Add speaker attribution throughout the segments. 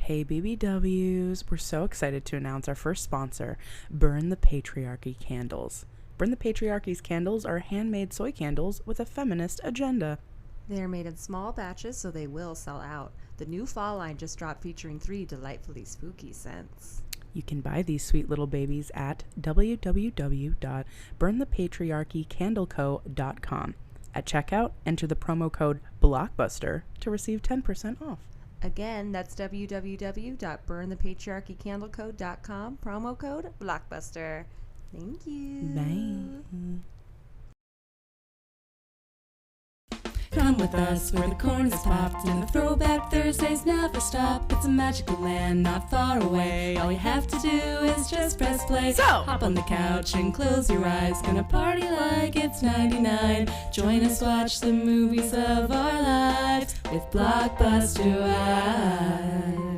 Speaker 1: Hey BBWs, we're so excited to announce our first sponsor, Burn the Patriarchy Candles. Burn the Patriarchy's candles are handmade soy candles with a feminist agenda.
Speaker 2: They are made in small batches, so they will sell out. The new fall line just dropped, featuring 3 delightfully spooky scents.
Speaker 1: You can buy these sweet little babies at www.burnthepatriarchycandleco.com. At checkout, enter the promo code BLOCKBUSTER to receive 10% off.
Speaker 2: Again, that's www.burnthepatriarchycandleco.com, promo code BLOCKBUSTER. Thank you.
Speaker 1: Bye.
Speaker 3: Come with us where the corn is popped and the throwback Thursdays never stop. It's a magical land not far away. All you have to do is just press play.
Speaker 1: So,
Speaker 3: hop on the couch and close your eyes. Gonna party like it's 99. Join us, watch the movies of our lives with Blockbuster Wives.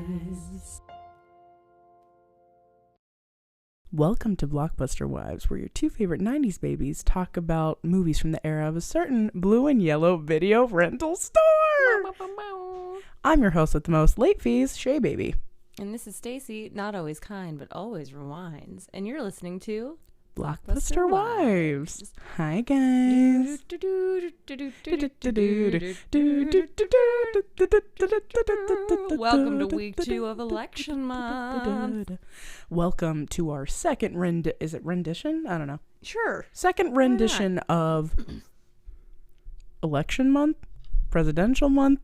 Speaker 1: Welcome to Blockbuster Wives, where your two favorite 90s babies talk about movies from the era of a certain blue and yellow video rental store. I'm your host with the most late fees, Shea Baby.
Speaker 2: And this is Stacy, not always kind, but always rewinds. And you're listening to
Speaker 1: Blockbuster Wives. Hi, guys.
Speaker 2: Welcome to week 2 of election month.
Speaker 1: Welcome to our second rendition? I don't know.
Speaker 2: Sure.
Speaker 1: Second rendition of election month? Presidential month?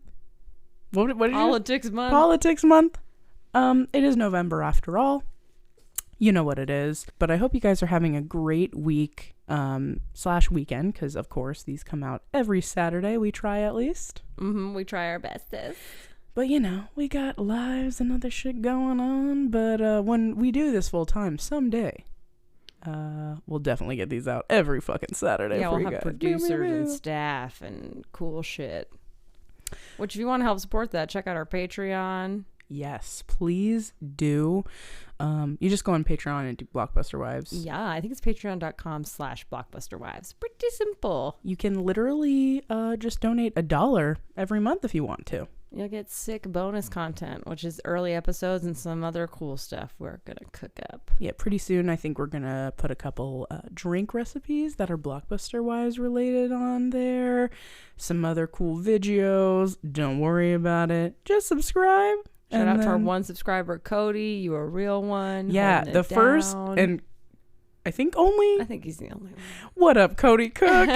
Speaker 1: What did
Speaker 2: Politics month.
Speaker 1: Politics month. It is November after all. You know what it is. But I hope you guys are having a great week / weekend, because of course these come out every Saturday. We try at least.
Speaker 2: We try our bestest.
Speaker 1: But you know, we got lives and other shit going on. But when we do this full time someday, we'll definitely get these out every fucking Saturday.
Speaker 2: Yeah,
Speaker 1: for
Speaker 2: we'll
Speaker 1: you
Speaker 2: have
Speaker 1: guys.
Speaker 2: producers and staff and cool shit. Which, if you want to help support that, check out our Patreon.
Speaker 1: Yes, please do. You just go on Patreon and do Blockbuster Wives.
Speaker 2: Yeah, I think it's patreon.com/blockbusterwives. Pretty simple.
Speaker 1: You can literally just donate $1 every month if you want to.
Speaker 2: You'll get sick bonus content, which is early episodes and some other cool stuff we're going to cook up.
Speaker 1: Yeah, pretty soon I think we're going to put a couple drink recipes that are Blockbuster Wives related on there. Some other cool videos. Don't worry about it. Just subscribe.
Speaker 2: Shout out to our one subscriber, Cody. You a real one.
Speaker 1: Yeah, the first and I think only.
Speaker 2: I think he's the only one.
Speaker 1: What up, Cody Cook?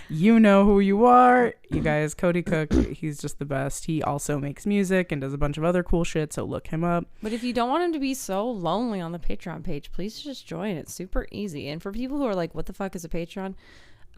Speaker 1: You know who you are. You guys, Cody Cook, he's just the best. He also makes music and does a bunch of other cool shit, so look him up.
Speaker 2: But if you don't want him to be so lonely on the Patreon page, please just join. It's super easy. And for people who are like, what the fuck is a Patreon?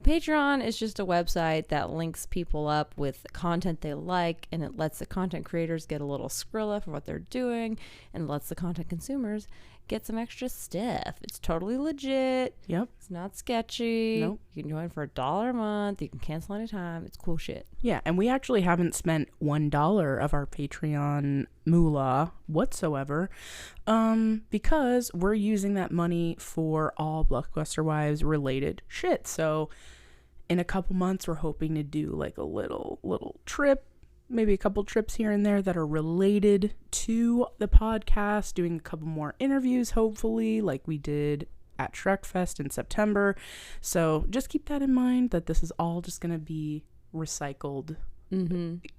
Speaker 2: Patreon is just a website that links people up with content they like, and it lets the content creators get a little Skrilla for what they're doing, and lets the content consumers get some extra stuff. It's totally legit.
Speaker 1: Yep.
Speaker 2: It's not sketchy.
Speaker 1: Nope.
Speaker 2: You can join for $1 a month. You can cancel anytime. It's cool shit.
Speaker 1: Yeah, and we actually haven't spent $1 of our Patreon moolah whatsoever, because we're using that money for all Blockbuster Wives related shit. So in a couple months, we're hoping to do like a little trip, maybe a couple trips here and there that are related to the podcast, doing a couple more interviews, hopefully, like we did at Shrek Fest in September. So just keep that in mind, that this is all just going to be recycled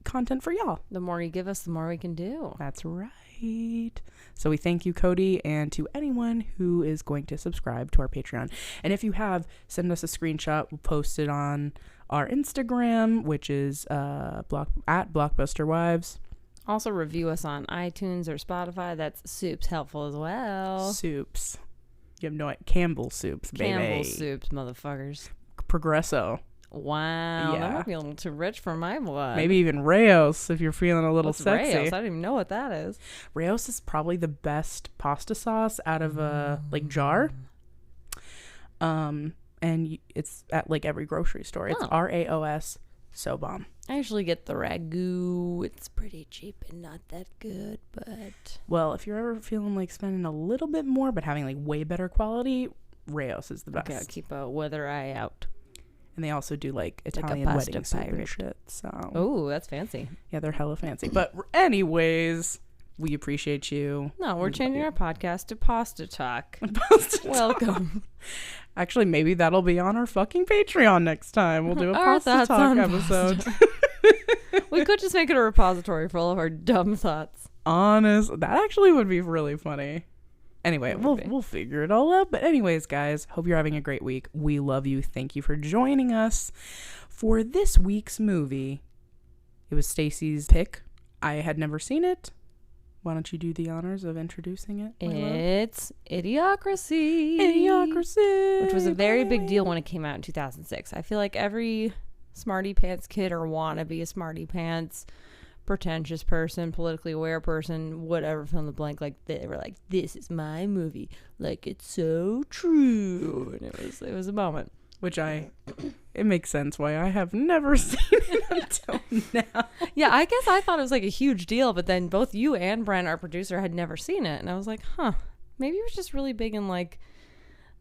Speaker 1: content for y'all.
Speaker 2: The more you give us, the more we can do.
Speaker 1: That's right. So we thank you, Cody, and to anyone who is going to subscribe to our Patreon. And if you have, send us a screenshot. We'll post it on our Instagram, which is at Blockbuster Wives.
Speaker 2: Also review us on iTunes or Spotify. That's Soup's helpful as well.
Speaker 1: Soups. You have no idea. Campbell Soups, baby.
Speaker 2: Campbell Soups, motherfuckers.
Speaker 1: Progresso.
Speaker 2: Wow,
Speaker 1: Yeah.
Speaker 2: That might be a little too rich for my blood.
Speaker 1: Maybe even Rayos if you're feeling a little
Speaker 2: What's
Speaker 1: sexy.
Speaker 2: Rayos? I don't even know what that is.
Speaker 1: Rayos is probably the best pasta sauce out of a jar. And it's at like every grocery store. It's RAOS. So bomb.
Speaker 2: I usually get the ragu. It's pretty cheap and not that good, but
Speaker 1: well, if you're ever feeling like spending a little bit more but having like way better quality, Rayos is the best.
Speaker 2: Okay, I'll keep a weather eye out.
Speaker 1: And they also do like Italian
Speaker 2: pasta
Speaker 1: wedding soup
Speaker 2: pirate.
Speaker 1: and shit. So
Speaker 2: Oh, that's fancy.
Speaker 1: yeah, they're hella fancy. But anyways, We appreciate you.
Speaker 2: No, we're
Speaker 1: We
Speaker 2: changing
Speaker 1: love
Speaker 2: our podcast to Pasta Talk.
Speaker 1: you.
Speaker 2: Welcome.
Speaker 1: Actually, maybe that'll be on our fucking Patreon next time. We'll do a
Speaker 2: Our
Speaker 1: pasta
Speaker 2: thoughts
Speaker 1: talk
Speaker 2: on
Speaker 1: episode.
Speaker 2: We could just make it a repository for all of our dumb thoughts.
Speaker 1: Honest, that actually would be really funny. Anyway,
Speaker 2: It would be.
Speaker 1: we'll figure it all out. But anyways, guys, hope you're having a great week. We love you. Thank you for joining us for this week's movie. It was Stacy's pick. I had never seen it. Why don't you do the honors of introducing it? my love?
Speaker 2: It's Idiocracy.
Speaker 1: Idiocracy.
Speaker 2: Which was a very big deal when it came out in 2006. I feel like every smarty pants kid or wannabe a smarty pants, pretentious person, politically aware person, whatever, fill in the blank, like they were like, this is my movie. Like, it's so true. And it was a moment.
Speaker 1: Which it makes sense why I have never seen it until now.
Speaker 2: Yeah, I guess I thought it was like a huge deal, but then both you and Brent, our producer, had never seen it. And I was like, maybe it was just really big in like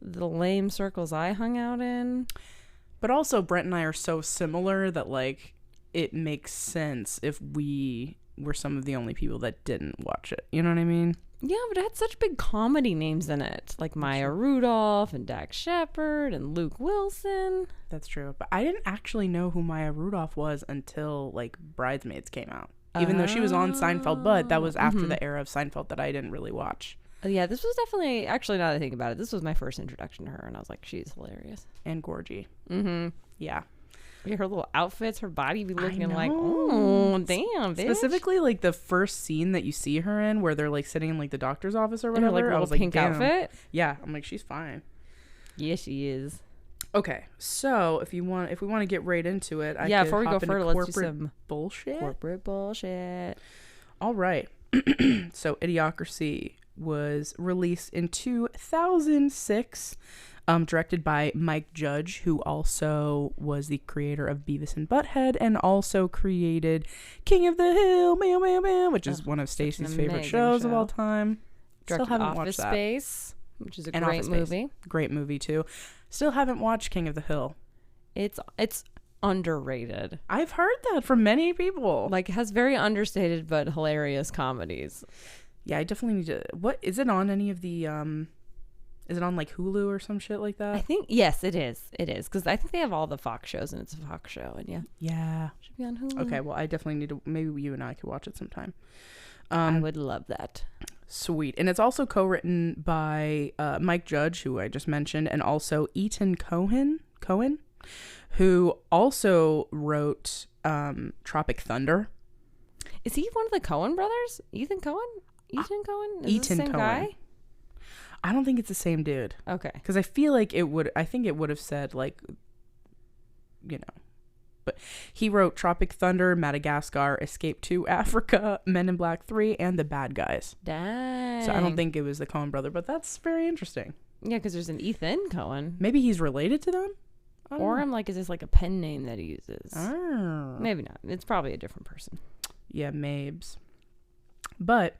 Speaker 2: the lame circles I hung out in.
Speaker 1: But also Brent and I are so similar that like it makes sense if we were some of the only people that didn't watch it. You know what I mean?
Speaker 2: Yeah, but it had such big comedy names in it, like Maya Rudolph and Dax Shepard and Luke Wilson.
Speaker 1: That's true. But I didn't actually know who Maya Rudolph was until like Bridesmaids came out. Even though she was on Seinfeld, but that was after the era of Seinfeld that I didn't really watch.
Speaker 2: Yeah, this was definitely, actually, now that I think about it, this was my first introduction to her, and I was like, she's hilarious.
Speaker 1: And Gorgie.
Speaker 2: Mm-hmm.
Speaker 1: Yeah.
Speaker 2: Yeah, her little outfits, her body be looking like,
Speaker 1: know.
Speaker 2: oh, damn, bitch.
Speaker 1: Specifically, like the first scene that you see her in, where they're like sitting in like the doctor's office or
Speaker 2: In her,
Speaker 1: whatever.
Speaker 2: like,
Speaker 1: I
Speaker 2: little
Speaker 1: was like,
Speaker 2: pink
Speaker 1: damn.
Speaker 2: outfit.
Speaker 1: Yeah, I'm like, she's fine.
Speaker 2: Yeah, she is.
Speaker 1: Okay, so if we want to get right into it, I could
Speaker 2: Before we go
Speaker 1: hop into
Speaker 2: further, let's do
Speaker 1: corporate
Speaker 2: some
Speaker 1: bullshit.
Speaker 2: corporate bullshit.
Speaker 1: All right. So was released in 2006, directed by Mike Judge, who also was the creator of Beavis and Butthead and also created King of the Hill, which is one of Stacy's favorite shows of all time.
Speaker 2: Directed
Speaker 1: Still haven't
Speaker 2: Office
Speaker 1: watched that.
Speaker 2: Space, which is a
Speaker 1: And
Speaker 2: great
Speaker 1: Office Space.
Speaker 2: movie.
Speaker 1: Great movie too. Still haven't watched King of the Hill.
Speaker 2: It's underrated.
Speaker 1: I've heard that from many people.
Speaker 2: Like, it has very understated but hilarious comedies.
Speaker 1: Yeah, I definitely need to. What is it on any of the is it on like Hulu or some shit like
Speaker 2: I
Speaker 1: that?
Speaker 2: think, yes, it is. It is. Because I think they have all the Fox shows, and it's a Fox show. And
Speaker 1: Yeah.
Speaker 2: should be on Hulu.
Speaker 1: Okay, well, I definitely need to. Maybe you and I could watch it sometime.
Speaker 2: I would love that.
Speaker 1: Sweet. And it's also co-written by Mike Judge, who I just mentioned, and also Ethan Cohen, who also wrote Tropic Thunder.
Speaker 2: Is he one of the Coen brothers? Ethan Cohen? Ethan Cohen? Is this
Speaker 1: Ethan
Speaker 2: the same
Speaker 1: Cohen.
Speaker 2: guy?
Speaker 1: I don't think it's the same dude.
Speaker 2: Okay.
Speaker 1: Because I feel like I think it would have said like, you know. But he wrote Tropic Thunder, Madagascar, Escape to Africa, Men in Black 3, and The Bad Guys.
Speaker 2: Dang.
Speaker 1: So I don't think it was the Coen brother, but that's very interesting.
Speaker 2: Yeah, because there's an Ethan Cohen.
Speaker 1: Maybe he's related to them? I don't
Speaker 2: Or
Speaker 1: know.
Speaker 2: I'm like, is this like a pen name that he uses?
Speaker 1: Oh.
Speaker 2: Maybe not. It's probably a different person.
Speaker 1: Yeah, Mabes. But,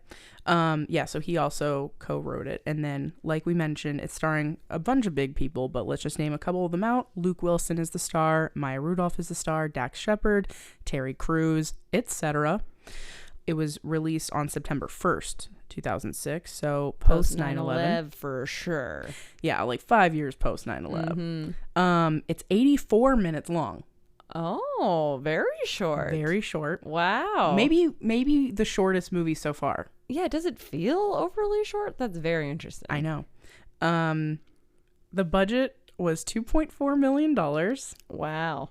Speaker 1: yeah, so he also co-wrote it. And then, like we mentioned, it's starring a bunch of big people, but let's just name a couple of them out. Luke Wilson is the star. Maya Rudolph is the star. Dax Shepard, Terry Crews, etc. It was released on September 1st, 2006. So post 9/11.
Speaker 2: For sure.
Speaker 1: Yeah, like 5 years post 9/11.
Speaker 2: Mm-hmm.
Speaker 1: It's 84 minutes long.
Speaker 2: Oh, very short.
Speaker 1: Very short.
Speaker 2: Wow.
Speaker 1: Maybe the shortest movie so far.
Speaker 2: Yeah, does it feel overly short? That's very interesting.
Speaker 1: I know. The budget was $2.4 million,
Speaker 2: Wow.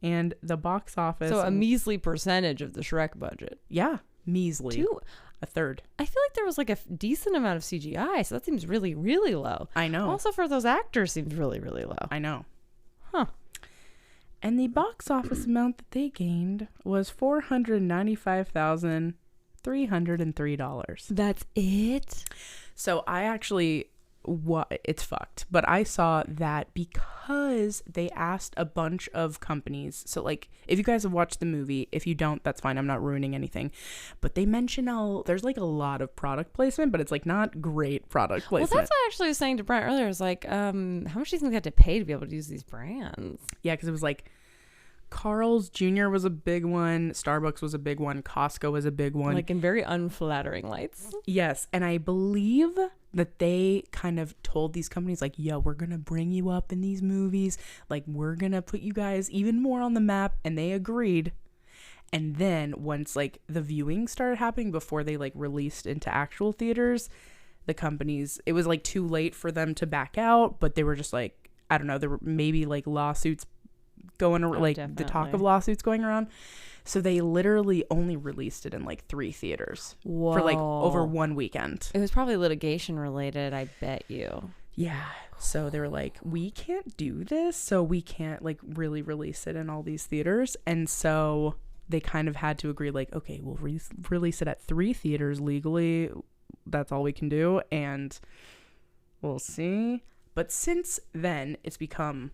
Speaker 1: and the box office.
Speaker 2: So a measly percentage of the Shrek budget.
Speaker 1: Yeah, measly. A third.
Speaker 2: I feel like there was like a decent amount of CGI, so that seems really, really low.
Speaker 1: I know.
Speaker 2: Also, for those actors, seems really, really low.
Speaker 1: I know.
Speaker 2: Huh.
Speaker 1: And the box office amount that they gained was $495,303.
Speaker 2: That's it?
Speaker 1: So I actually, it's fucked, but I saw that because they asked a bunch of companies. So like, if you guys have watched the movie, if you don't, that's fine. I'm not ruining anything. But they mention there's like a lot of product placement, but it's like not great product placement.
Speaker 2: Well, that's what I actually was saying to Brent earlier. I was like, how much do you think they had to pay to be able to use these brands?
Speaker 1: Yeah, because it was like Carl's Jr. was a big one. Starbucks was a big one. Costco was a big one.
Speaker 2: Like in very unflattering lights.
Speaker 1: Yes. And I believe that they kind of told these companies like, yo, we're going to bring you up in these movies. Like, we're going to put you guys even more on the map. And they agreed. And then once like the viewing started happening before they like released into actual theaters, the companies, it was like too late for them to back out, but they were just like, I don't know, there were maybe like lawsuits going around, like
Speaker 2: definitely.
Speaker 1: the talk of lawsuits going around. So they literally only released it in like 3 theaters for like over 1 weekend.
Speaker 2: It was probably litigation related, I bet you.
Speaker 1: Yeah. So they were like, we can't do this. So we can't like really release it in all these theaters. And so they kind of had to agree like, okay, we'll release it at 3 theaters legally. That's all we can do. And we'll see. But since then, it's become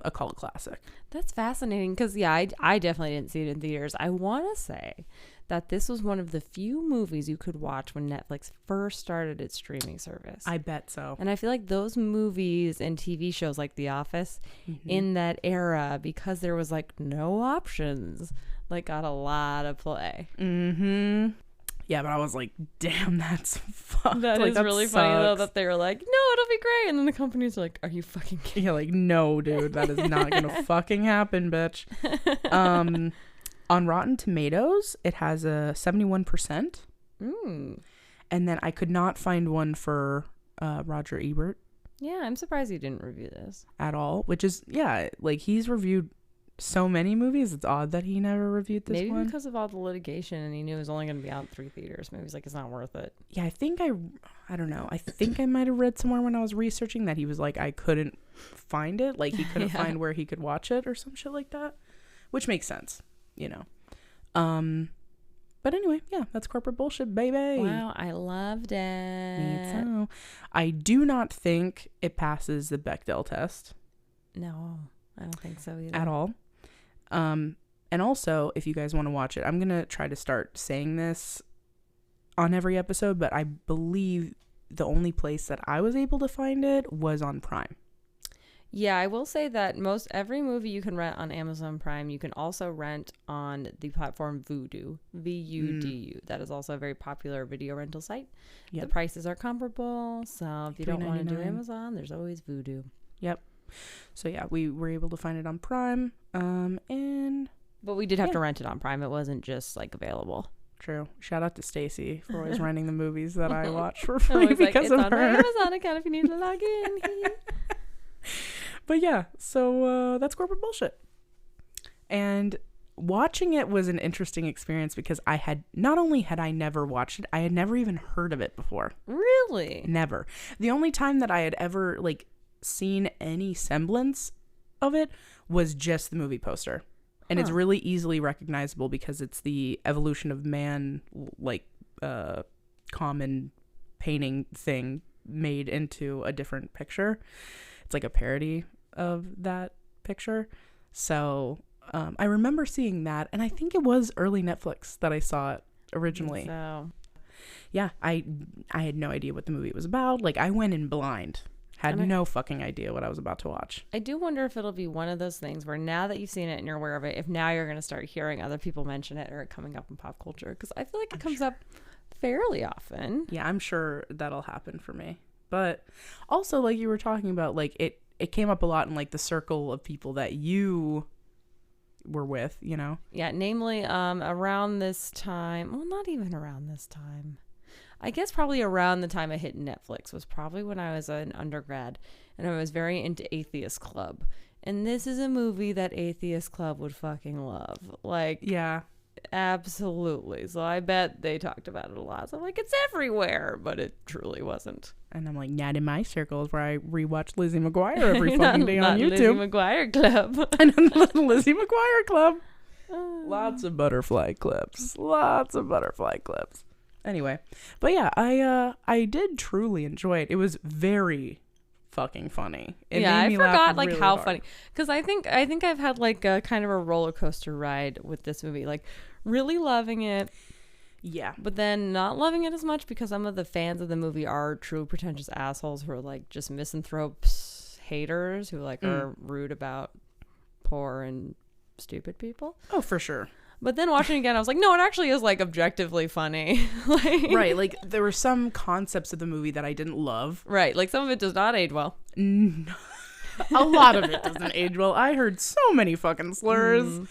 Speaker 1: a cult classic.
Speaker 2: That's fascinating because, yeah, I definitely didn't see it in theaters. I want to say that this was one of the few movies you could watch when Netflix first started its streaming service.
Speaker 1: I bet so.
Speaker 2: And I feel like those movies and TV shows like The Office in that era, because there was like no options, like got a lot of play.
Speaker 1: Yeah, but I was like, damn, that's fucked.
Speaker 2: That
Speaker 1: like,
Speaker 2: is
Speaker 1: that
Speaker 2: really
Speaker 1: sucks.
Speaker 2: funny though that they were like, no, it'll be great. And then the companies are like, are you fucking kidding?
Speaker 1: Yeah, like, no, dude, that is not gonna fucking happen, bitch. On Rotten Tomatoes, it has a 71%. And then I could not find one for Roger Ebert
Speaker 2: Yeah, I'm surprised you didn't review this.
Speaker 1: at all, which is, yeah, like he's reviewed so many movies. It's odd that he never reviewed this
Speaker 2: Maybe
Speaker 1: one.
Speaker 2: because of all the litigation and he knew it was only going to be out in 3 theaters. Maybe he's like, it's not worth it.
Speaker 1: Yeah, I don't know. I think I might have read somewhere when I was researching that he was like, I couldn't find it. Like he couldn't find where he could watch it or some shit like that, which makes sense, you know. But anyway, yeah, that's corporate bullshit, baby.
Speaker 2: Wow, I loved it.
Speaker 1: Me too. I do not think it passes the Bechdel test
Speaker 2: No, I don't think so either.
Speaker 1: at all. And also, if you guys want to watch it, I'm going to try to start saying this on every episode, but I believe the only place that I was able to find it was on Prime.
Speaker 2: Yeah, I will say that most every movie you can rent on Amazon Prime, you can also rent on the platform Vudu, VUDU. That is also a very popular video rental site.
Speaker 1: Yep.
Speaker 2: The prices are comparable, so if you don't want to do
Speaker 1: $3.99.
Speaker 2: Amazon, there's always Vudu.
Speaker 1: Yep. So yeah, we were able to find it on Prime. And
Speaker 2: But we did have to rent it on Prime. It wasn't just like available.
Speaker 1: true. Shout out to Stacy for always renting the movies that I watch for
Speaker 2: I
Speaker 1: free
Speaker 2: was like,
Speaker 1: because
Speaker 2: it's
Speaker 1: of
Speaker 2: on my
Speaker 1: her.
Speaker 2: Amazon account if you need to log in.
Speaker 1: But yeah, so that's corporate bullshit. And watching it was an interesting experience because I had not only had I never watched it, I had never even heard of it before.
Speaker 2: Really?
Speaker 1: Never. The only time that I had ever like seen any semblance of it was just the movie poster. And it's really easily recognizable because it's the evolution of man, like common painting thing made into a different picture. It's like a parody of that picture. So I remember seeing that, and I think it was early Netflix that I saw it originally.
Speaker 2: So
Speaker 1: Yeah, I had no idea what the movie was about. Like, I went in blind. Had no fucking idea what I was about to watch.
Speaker 2: I do wonder if it'll be one of those things where now that you've seen it and you're aware of it, if now you're going to start hearing other people mention it or it coming up in pop culture, because I feel like it comes up fairly often.
Speaker 1: Yeah, I'm sure that'll happen for me. But also, like you were talking about, like it came up a lot in like the circle of people that you were with, you know?
Speaker 2: Yeah, namely around this time. Well, not even around this time. I guess probably around the time I hit Netflix was probably when I was an undergrad and I was very into Atheist Club. And this is a movie that Atheist Club would fucking love. Like,
Speaker 1: Yeah.
Speaker 2: absolutely. So I bet they talked about it a lot. So I'm like, it's everywhere, but it truly wasn't.
Speaker 1: And I'm like, not in my circles where I rewatch Lizzie McGuire every fucking day on
Speaker 2: Not
Speaker 1: YouTube.
Speaker 2: Lizzie McGuire Club.
Speaker 1: And the Lizzie McGuire Club. Lots of butterfly clips. Lots of butterfly clips. Anyway, but yeah, I did truly enjoy it. It was very fucking funny. It
Speaker 2: Yeah,
Speaker 1: made
Speaker 2: I
Speaker 1: me laugh
Speaker 2: forgot like
Speaker 1: really
Speaker 2: how
Speaker 1: hard.
Speaker 2: funny, because I think I've had like a kind of a roller coaster ride with this movie, like really loving it,
Speaker 1: Yeah.
Speaker 2: but then not loving it as much because some of the fans of the movie are true pretentious assholes who are like just misanthropes, haters who like are rude about poor and stupid people.
Speaker 1: Oh, for sure.
Speaker 2: But then watching it again, I was like, no, it actually is like objectively funny. Like,
Speaker 1: Right. Like there were some concepts of the movie that I didn't love.
Speaker 2: right. Like some of it does not age well.
Speaker 1: A lot of it doesn't age well. I heard so many fucking slurs.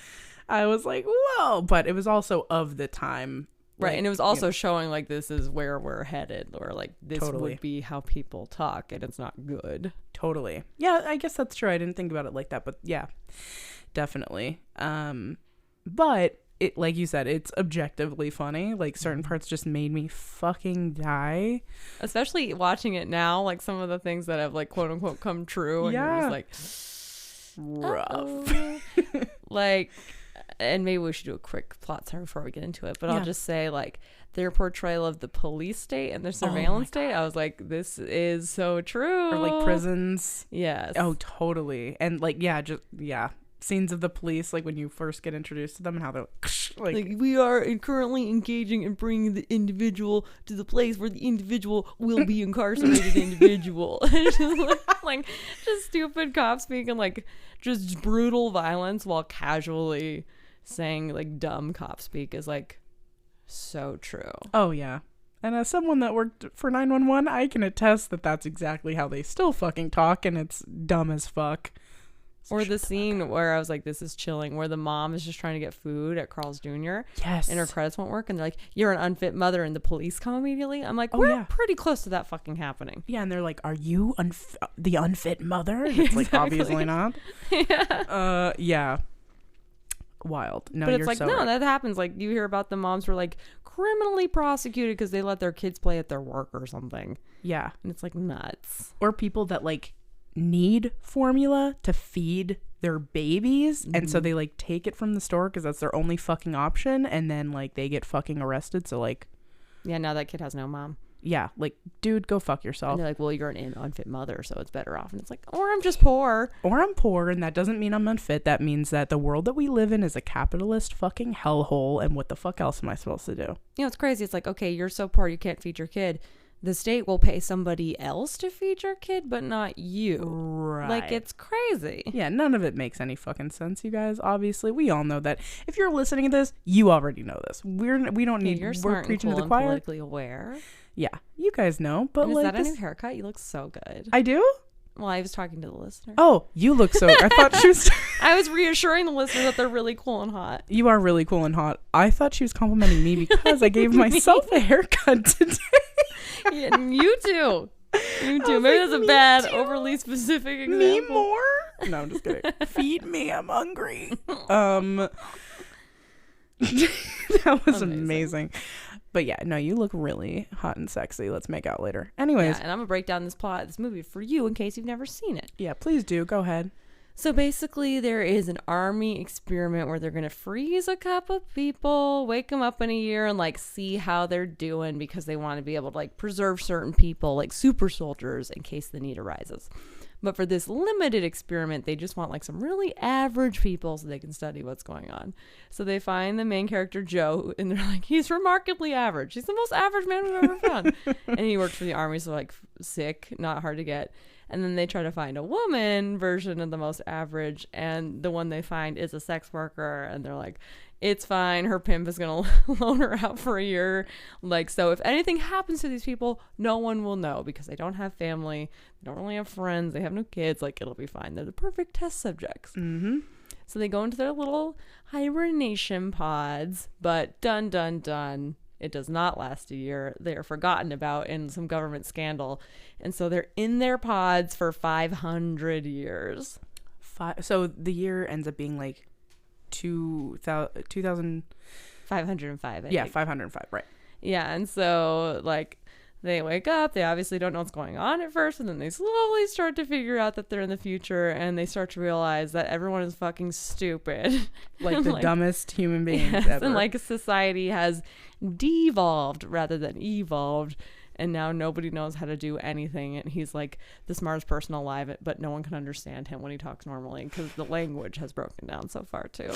Speaker 1: I was like, whoa. But it was also of the time.
Speaker 2: Right.
Speaker 1: Like,
Speaker 2: And it was also showing like this is where we're headed, or like this
Speaker 1: Totally.
Speaker 2: would be how people talk, and it's not good.
Speaker 1: Totally. Yeah, I guess that's true. I didn't think about it like that, but yeah, definitely. But it, like you said, it's objectively funny. Like certain parts just made me fucking die.
Speaker 2: Especially watching it now, like some of the things that have like quote unquote come true, and
Speaker 1: Yeah.
Speaker 2: you're just like
Speaker 1: Rough.
Speaker 2: like, and maybe we should do a quick plot summary before we get into it, but
Speaker 1: Yeah.
Speaker 2: I'll just say like their portrayal of the police state and their surveillance state, I was like, this is so true.
Speaker 1: Or like prisons.
Speaker 2: Yes.
Speaker 1: Oh, totally. And like, yeah, scenes of the police, like when you first get introduced to them and how they're like
Speaker 2: we are currently engaging in bringing the individual to the place where the individual will be incarcerated individual. And just like just stupid cops speaking like just brutal violence while casually saying like dumb cop speak is like so true.
Speaker 1: oh yeah. And as someone that worked for 911, I can attest that that's exactly how they still fucking talk, and it's dumb as fuck.
Speaker 2: Or the scene where I was like, this is chilling, where the mom is just trying to get food at Carl's Jr.
Speaker 1: Yes.
Speaker 2: and her credits won't work, and they're like, you're an unfit mother, and the police come immediately. I'm like,
Speaker 1: Oh,
Speaker 2: we're
Speaker 1: yeah.
Speaker 2: pretty close to that fucking happening.
Speaker 1: Yeah, and they're like, "Are you the unfit mother?" And it's like,
Speaker 2: Exactly.
Speaker 1: obviously not.
Speaker 2: Yeah.
Speaker 1: Yeah. Wild. No,
Speaker 2: But it's
Speaker 1: you're
Speaker 2: like,
Speaker 1: so
Speaker 2: no,
Speaker 1: right.
Speaker 2: that happens. Like, you hear about the moms who are like criminally prosecuted because they let their kids play at their work or something.
Speaker 1: Yeah.
Speaker 2: And it's like nuts.
Speaker 1: Or people that like need formula to feed their babies, and so they like take it from the store because that's their only fucking option, and then like they get fucking arrested. So like,
Speaker 2: Yeah, now that kid has no mom.
Speaker 1: yeah, like, dude, go fuck
Speaker 2: And
Speaker 1: yourself.
Speaker 2: they're like, well, you're an unfit mother, so it's better off. And it's like, or I'm just poor.
Speaker 1: Or I'm poor, and that doesn't mean I'm unfit. That means that the world that we live in is a capitalist fucking hellhole, and what the fuck else am I supposed to do?
Speaker 2: You know, it's crazy. It's like, okay, you're so poor you can't feed your kid. The state will pay somebody else to feed your kid, but not you.
Speaker 1: Right.
Speaker 2: Like, it's crazy.
Speaker 1: Yeah, none of it makes any fucking sense, you guys. Obviously, we all know that. If you're listening to this, you already know this. We don't need.
Speaker 2: You're
Speaker 1: We're
Speaker 2: smart and
Speaker 1: preaching
Speaker 2: cool
Speaker 1: to the
Speaker 2: and
Speaker 1: choir.
Speaker 2: politically aware.
Speaker 1: Yeah, you guys know. But
Speaker 2: And is
Speaker 1: like,
Speaker 2: that a
Speaker 1: this,
Speaker 2: new haircut? You look so good.
Speaker 1: I do.
Speaker 2: Well, I was talking to the listener.
Speaker 1: Oh, you look so. I thought she was.
Speaker 2: I was reassuring the listener that they're really cool and hot.
Speaker 1: You are really cool and hot. I thought she was complimenting me because I gave myself a haircut today.
Speaker 2: Yeah, and you too. You too.
Speaker 1: was
Speaker 2: Maybe
Speaker 1: like,
Speaker 2: that's a
Speaker 1: me
Speaker 2: bad,
Speaker 1: too.
Speaker 2: overly specific example.
Speaker 1: Me more? No, I'm just kidding. Feed me, I'm hungry. That was amazing. But yeah, no, you look really hot and sexy. Let's make out later. Anyways,
Speaker 2: Yeah, and I'm gonna break down this plot of this movie for you in case you've never seen it.
Speaker 1: yeah, please do. Go ahead.
Speaker 2: So basically, there is an army experiment where they're gonna freeze a couple people, wake them up in a year, and like see how they're doing because they want to be able to like preserve certain people, like super soldiers, in case the need arises. But for this limited experiment, they just want like some really average people so they can study what's going on. So they find the main character, Joe, and they're like, he's remarkably average. He's the most average man we've ever found. And he works for the army, so like sick, not hard to get. And then they try to find a woman version of the most average, and the one they find is a sex worker, and they're like, it's fine, her pimp is gonna loan her out for a year. Like, so if anything happens to these people, no one will know because they don't have family, they don't really have friends, they have no kids. Like, it'll be fine. They're the perfect test subjects.
Speaker 1: Mm-hmm.
Speaker 2: So they go into their little hibernation pods, but dun, it does not last a year. They are forgotten about in some government scandal. And so they're in their pods for 500 years.
Speaker 1: So the year ends up being like 2000.
Speaker 2: 505.
Speaker 1: Yeah, 505, right.
Speaker 2: Yeah, and so like they wake up, they obviously don't know what's going on at first, and then they slowly start to figure out that they're in the future, and they start to realize that everyone is fucking stupid.
Speaker 1: Like the
Speaker 2: Like,
Speaker 1: dumbest human beings
Speaker 2: yes,
Speaker 1: ever.
Speaker 2: and like society has devolved rather than evolved, and now nobody knows how to do anything, and he's like the smartest person alive, but no one can understand him when he talks normally because the language has broken down so far too.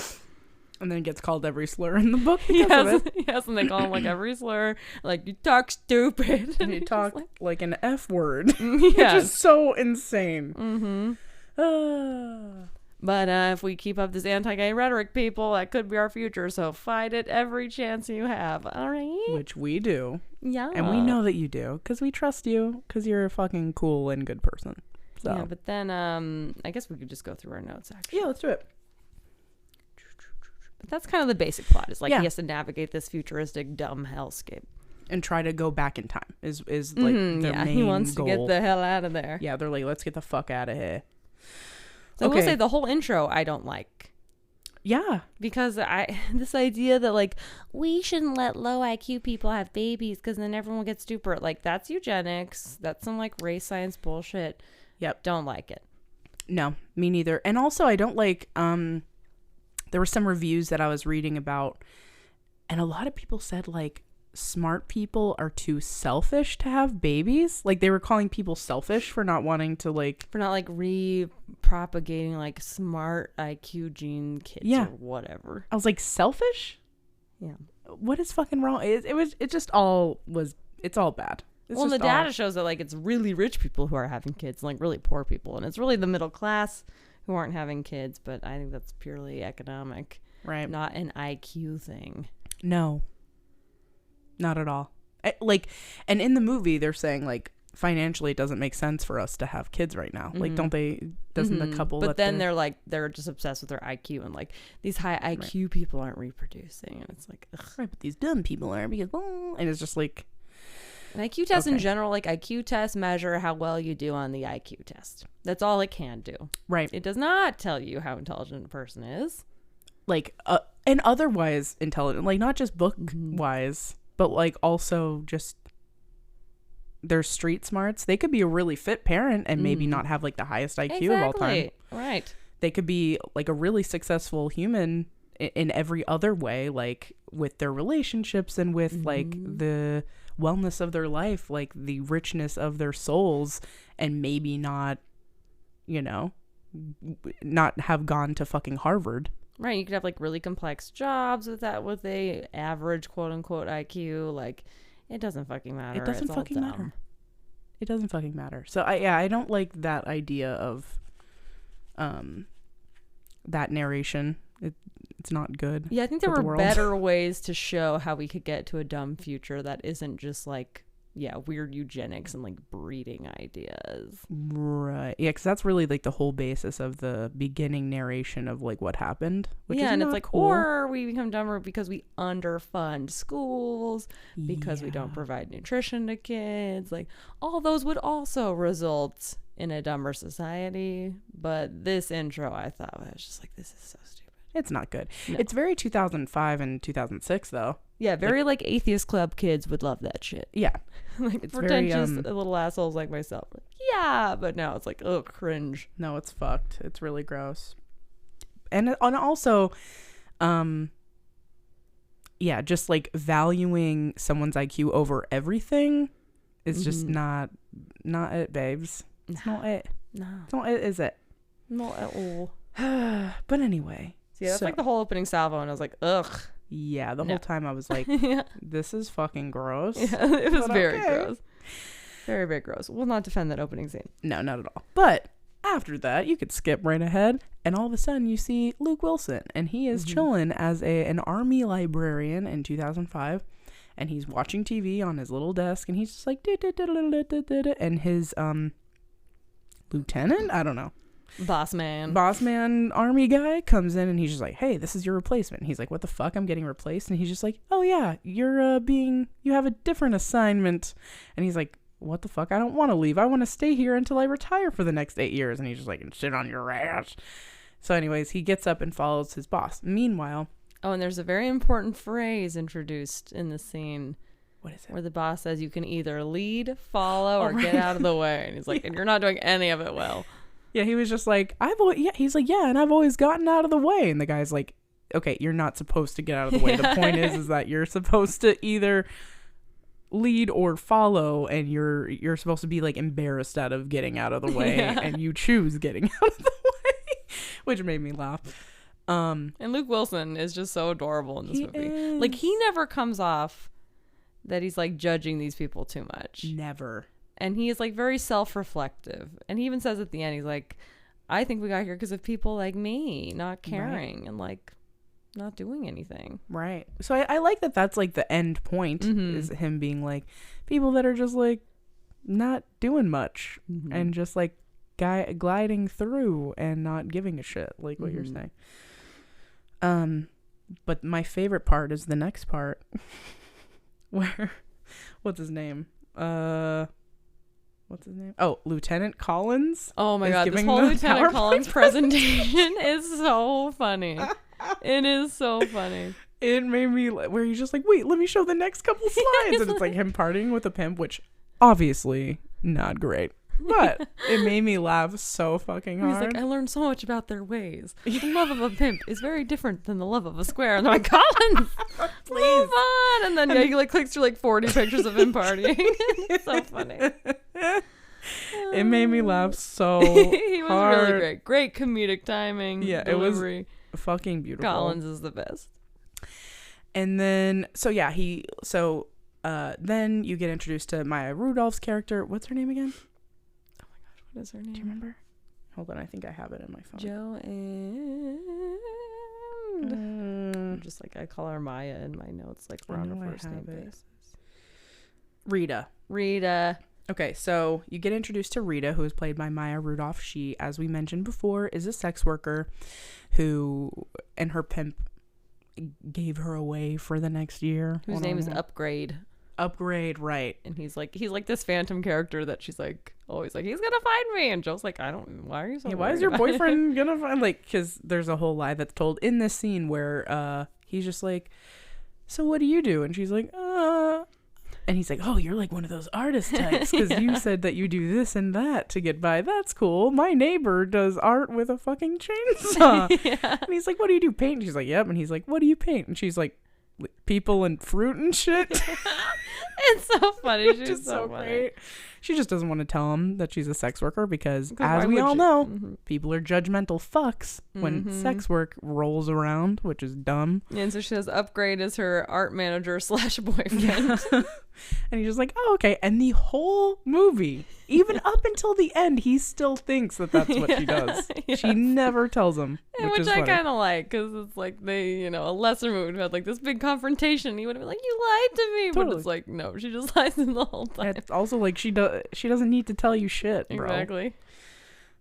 Speaker 1: And then gets called every slur in the book because of it.
Speaker 2: Yes, and they call him like every slur, like, you talk stupid.
Speaker 1: And he
Speaker 2: he's
Speaker 1: talked
Speaker 2: like,
Speaker 1: like an F word.
Speaker 2: yes.
Speaker 1: Which is so insane.
Speaker 2: Mm-hmm.
Speaker 1: Ah.
Speaker 2: But if we keep up this anti-gay rhetoric, people, that could be our future. So fight it every chance you have. All right.
Speaker 1: Which we do.
Speaker 2: Yeah.
Speaker 1: And we know that you do because we trust you because you're a fucking cool and good person. So.
Speaker 2: Yeah, but then I guess we could just go through our notes, actually.
Speaker 1: Yeah, let's do it.
Speaker 2: But that's kind of the basic plot. Is like
Speaker 1: Yeah.
Speaker 2: he has to navigate this futuristic, dumb hellscape.
Speaker 1: And try to go back in time is like their main
Speaker 2: he wants
Speaker 1: goal.
Speaker 2: to get the hell out of there.
Speaker 1: Yeah, they're like, let's get the fuck out of here.
Speaker 2: So I will say the whole intro I don't like.
Speaker 1: Yeah.
Speaker 2: Because this idea that like we shouldn't let low IQ people have babies because then everyone will get stupid. Like that's eugenics. That's some like race science bullshit.
Speaker 1: Yep.
Speaker 2: Don't like it.
Speaker 1: No, me neither. And also I don't like there were some reviews that I was reading about and a lot of people said like smart people are too selfish to have babies. Like they were calling people selfish for not wanting to like
Speaker 2: re-propagating like smart IQ gene kids or whatever.
Speaker 1: I was like, selfish?
Speaker 2: Yeah.
Speaker 1: What is fucking wrong? It's all bad.
Speaker 2: Well, the data shows that like it's really rich people who are having kids, like really poor people, and it's really the middle class who aren't having kids. But I think that's purely economic,
Speaker 1: right?
Speaker 2: Not an IQ thing.
Speaker 1: No, not at all. Like, and in the movie, they're saying like financially, it doesn't make sense for us to have kids right now. Mm-hmm. Like, don't they? Doesn't the couple?
Speaker 2: But then they're just obsessed with their IQ and like these high IQ people aren't reproducing, and it's like, ugh.
Speaker 1: Right, but these dumb people are because, and it's just like.
Speaker 2: An IQ test in general, like IQ tests measure how well you do on the IQ test. That's all it can do.
Speaker 1: Right.
Speaker 2: It does not tell you how intelligent a person is.
Speaker 1: Like, and otherwise intelligent, like not just book wise, but like also just their street smarts. They could be a really fit parent and maybe not have like the highest IQ of all time.
Speaker 2: Right.
Speaker 1: They could be like a really successful human in every other way, like with their relationships and with like the wellness of their life, like the richness of their souls, and maybe not, not have gone to fucking Harvard.
Speaker 2: Right. You could have like really complex jobs with a average quote unquote IQ. Like it doesn't fucking matter.
Speaker 1: It doesn't fucking matter. It doesn't fucking matter. So I don't like that idea of that narration. It's not good.
Speaker 2: Yeah, I think there were better ways to show how we could get to a dumb future that isn't just like, weird eugenics and like breeding ideas.
Speaker 1: Right. Yeah, because that's really like the whole basis of the beginning narration of like what happened. Which is
Speaker 2: and
Speaker 1: not
Speaker 2: it's like,
Speaker 1: cool.
Speaker 2: Or we become dumber because we underfund schools, because we don't provide nutrition to kids. Like all those would also result in a dumber society. But this intro, I thought was just like, this is so stupid.
Speaker 1: It's not good.
Speaker 2: No.
Speaker 1: It's very 2005 and 2006 though.
Speaker 2: Yeah, very like atheist club kids would love that shit.
Speaker 1: Yeah.
Speaker 2: Like
Speaker 1: it's
Speaker 2: pretentious little assholes like myself. Like, yeah, but no, it's like, oh, cringe.
Speaker 1: No, it's fucked. It's really gross. And also, just like valuing someone's IQ over everything is just not it, babes. It's not it.
Speaker 2: No.
Speaker 1: It's not it, is it?
Speaker 2: Not at all.
Speaker 1: But anyway.
Speaker 2: See, that's like the whole opening salvo, and I was like, ugh.
Speaker 1: Yeah, the whole time I was like, this is fucking gross.
Speaker 2: Yeah, it was very gross. Very, very gross. We'll not defend that opening scene.
Speaker 1: No, not at all. But after that, you could skip right ahead, and all of a sudden you see Luke Wilson, and he is chilling as an army librarian in 2005, and he's watching TV on his little desk, and he's just like, and his lieutenant, I don't know, boss man army guy comes in, and he's just like, hey, this is your replacement. He's like, what the fuck, I'm getting replaced? And he's just like, oh yeah, you have a different assignment. And he's like, what the fuck, I don't want to leave, I want to stay here until I retire for the next 8 years. And he's just like, shit on your ass. So anyways, he gets up and follows his boss. Meanwhile,
Speaker 2: and there's a very important phrase introduced in the scene.
Speaker 1: What is it?
Speaker 2: Where the boss says you can either lead, follow, or get out of the way. And he's like, and you're not doing any of it well.
Speaker 1: Yeah, he was just like, he's like, yeah, and I've always gotten out of the way. And the guy's like, okay, you're not supposed to get out of the way. The point is that you're supposed to either lead or follow, and you're supposed to be like embarrassed out of getting out of the way, and you choose getting out of the way, which made me laugh.
Speaker 2: And Luke Wilson is just so adorable in this movie. Like, he never comes off that he's like judging these people too much.
Speaker 1: Never.
Speaker 2: And he is like very self-reflective. And he even says at the end, he's like, I think we got here because of people like me not caring and like not doing anything.
Speaker 1: Right. So I like that that's like the end point is him being like people that are just like not doing much and just like gliding through and not giving a shit, like what you're saying. But my favorite part is the next part where what's his name? Oh, Lieutenant Collins.
Speaker 2: Oh my god, this whole Lieutenant Collins presentation is so funny. It is so funny.
Speaker 1: It made me where he's just like, wait, let me show the next couple slides, and it's like him partying with a pimp, which obviously not great, but it made me laugh so fucking hard.
Speaker 2: He's like, I learned so much about their ways. The love of a pimp is very different than the love of a square. And they're like, Collins,
Speaker 1: please,
Speaker 2: move on. And then he like clicks through like 40 pictures of him partying. It's so funny.
Speaker 1: It made me laugh so
Speaker 2: he was
Speaker 1: hard.
Speaker 2: really great. Great comedic timing.
Speaker 1: Yeah,
Speaker 2: delivery.
Speaker 1: It was fucking beautiful.
Speaker 2: Collins is the best.
Speaker 1: And then, then you get introduced to Maya Rudolph's character. What's her name again?
Speaker 2: Oh my gosh, what is her name?
Speaker 1: Do you remember? Hold on, I think I have it in my phone.
Speaker 2: Joe and just like I call her Maya in my notes, like we're on a first name basis.
Speaker 1: Rita. Okay, so you get introduced to Rita, who is played by Maya Rudolph. She, as we mentioned before, is a sex worker who, and her pimp gave her away for the next year.
Speaker 2: Whose name is Upgrade.
Speaker 1: Upgrade, right.
Speaker 2: And he's like this phantom character that she's like always like, he's gonna find me. And Joe's like, why are you so
Speaker 1: why is your boyfriend gonna find, like, because there's a whole lie that's told in this scene where he's just like, so what do you do? And she's like, and he's like, oh, you're like one of those artist types because you said that you do this and that to get by. That's cool. My neighbor does art with a fucking chainsaw. Yeah. And he's like, what do you do? Paint? And she's like, yep. And he's like, what do you paint? And she's like, people and fruit and shit.
Speaker 2: It's so funny. She's so funny.
Speaker 1: Great. She just doesn't want to tell him that she's a sex worker because as we all know, people are judgmental fucks when sex work rolls around, which is dumb.
Speaker 2: Yeah, and so she says Upgrade is her art manager / boyfriend. Yeah.
Speaker 1: And he's just like, oh, okay. And the whole movie, even up until the end, he still thinks that that's what she does. Yes. She never tells him.
Speaker 2: Which I kind of like because it's like they, a lesser movie would have had like this big confrontation. He would have been like, you lied to me. Totally. But it's like, no, she just lies in the whole time. It's
Speaker 1: also like she doesn't need to tell you shit, bro.
Speaker 2: Exactly.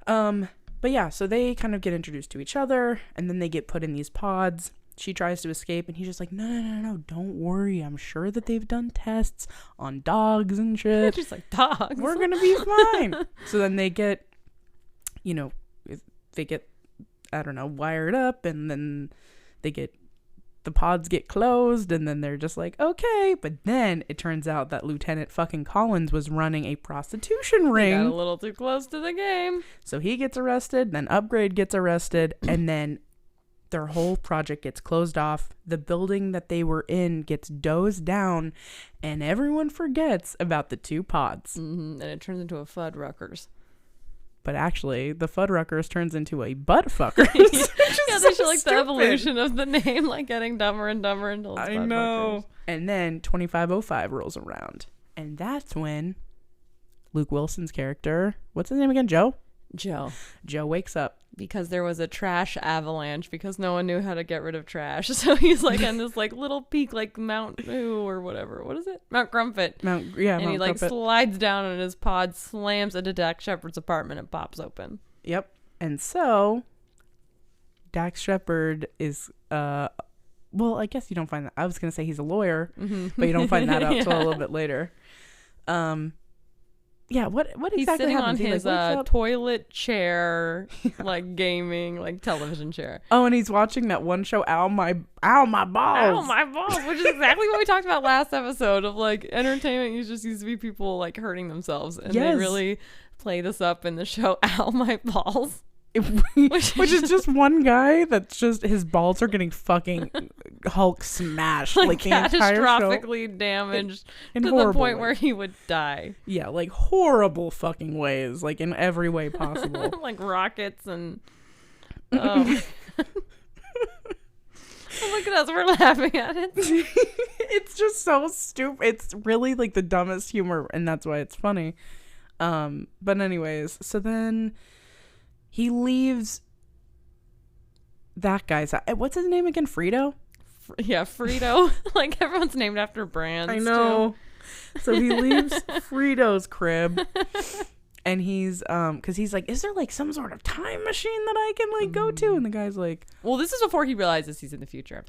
Speaker 1: But yeah, so they kind of get introduced to each other and then they get put in these pods. She tries to escape and he's just like, no, don't worry. I'm sure that they've done tests on dogs and shit.
Speaker 2: Just like, dogs.
Speaker 1: We're going to be fine. So then they get, I don't know, wired up and then the pods get closed and then they're just like, okay. But then it turns out that Lieutenant fucking Collins was running a prostitution ring.
Speaker 2: He got a little too close to the game.
Speaker 1: So he gets arrested, then Upgrade gets arrested, and then their whole project gets closed off. The building that they were in gets dozed down, and everyone forgets about the two pods.
Speaker 2: And it turns into a Fuddruckers.
Speaker 1: But actually, the Fuddruckers turns into a Buttfuckers.
Speaker 2: Yeah, they show like the evolution of the name, like getting dumber and dumber until it's
Speaker 1: I know. And then 2505 rolls around, and that's when Luke Wilson's character, what's his name again? Joe wakes up.
Speaker 2: Because there was a trash avalanche because no one knew how to get rid of trash. So he's like on this like little peak like Mount or whatever. What is it? Mount Crumpet. And he like slides down and his pod slams into Dax Shepard's apartment and pops open.
Speaker 1: Yep. And so Dax Shepard is well, I guess you don't find that. I was going to say he's a lawyer, but you don't find that out till a little bit later. Yeah, what
Speaker 2: he's
Speaker 1: exactly
Speaker 2: sitting
Speaker 1: happens?
Speaker 2: on his toilet chair, like gaming, like television chair.
Speaker 1: Oh, and he's watching that one show, Ow My Balls.
Speaker 2: Ow My Balls, which is exactly what we talked about last episode of like entertainment used to be people like hurting themselves, and they really play this up in the show Ow My Balls.
Speaker 1: Which is just one guy that's just his balls are getting fucking Hulk smashed, like the entire show,
Speaker 2: catastrophically damaged to the point where he would die. Yeah,
Speaker 1: like horrible fucking ways, like in every way possible.
Speaker 2: Like rockets and look at us, we're laughing at it.
Speaker 1: It's just so stupid. It's really like the dumbest humor, and that's why it's funny. But anyways, so then he leaves that guy's, what's his name again? Frito?
Speaker 2: Yeah, Frito. Like everyone's named after brands.
Speaker 1: I know. So he leaves Frito's crib, and he's because he's like, is there like some sort of time machine that I can like go to? And the guy's like,
Speaker 2: Well, this is before he realizes he's in the future.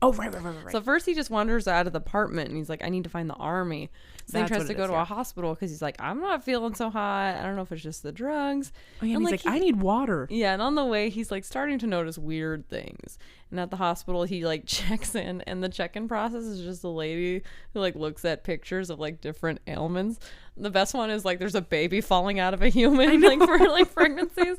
Speaker 1: oh, right.
Speaker 2: So first he just wanders out of the apartment and he's like, I need to find the army. So then he tries to go to a hospital because he's like, I'm not feeling so hot. I don't know if it's just the drugs.
Speaker 1: Oh, yeah, and he's like, I need water.
Speaker 2: Yeah, and on the way he's like starting to notice weird things. And at the hospital he like checks in, and the check-in process is just a lady who like looks at pictures of like different ailments. The best one is like there's a baby falling out of a human like for like pregnancies,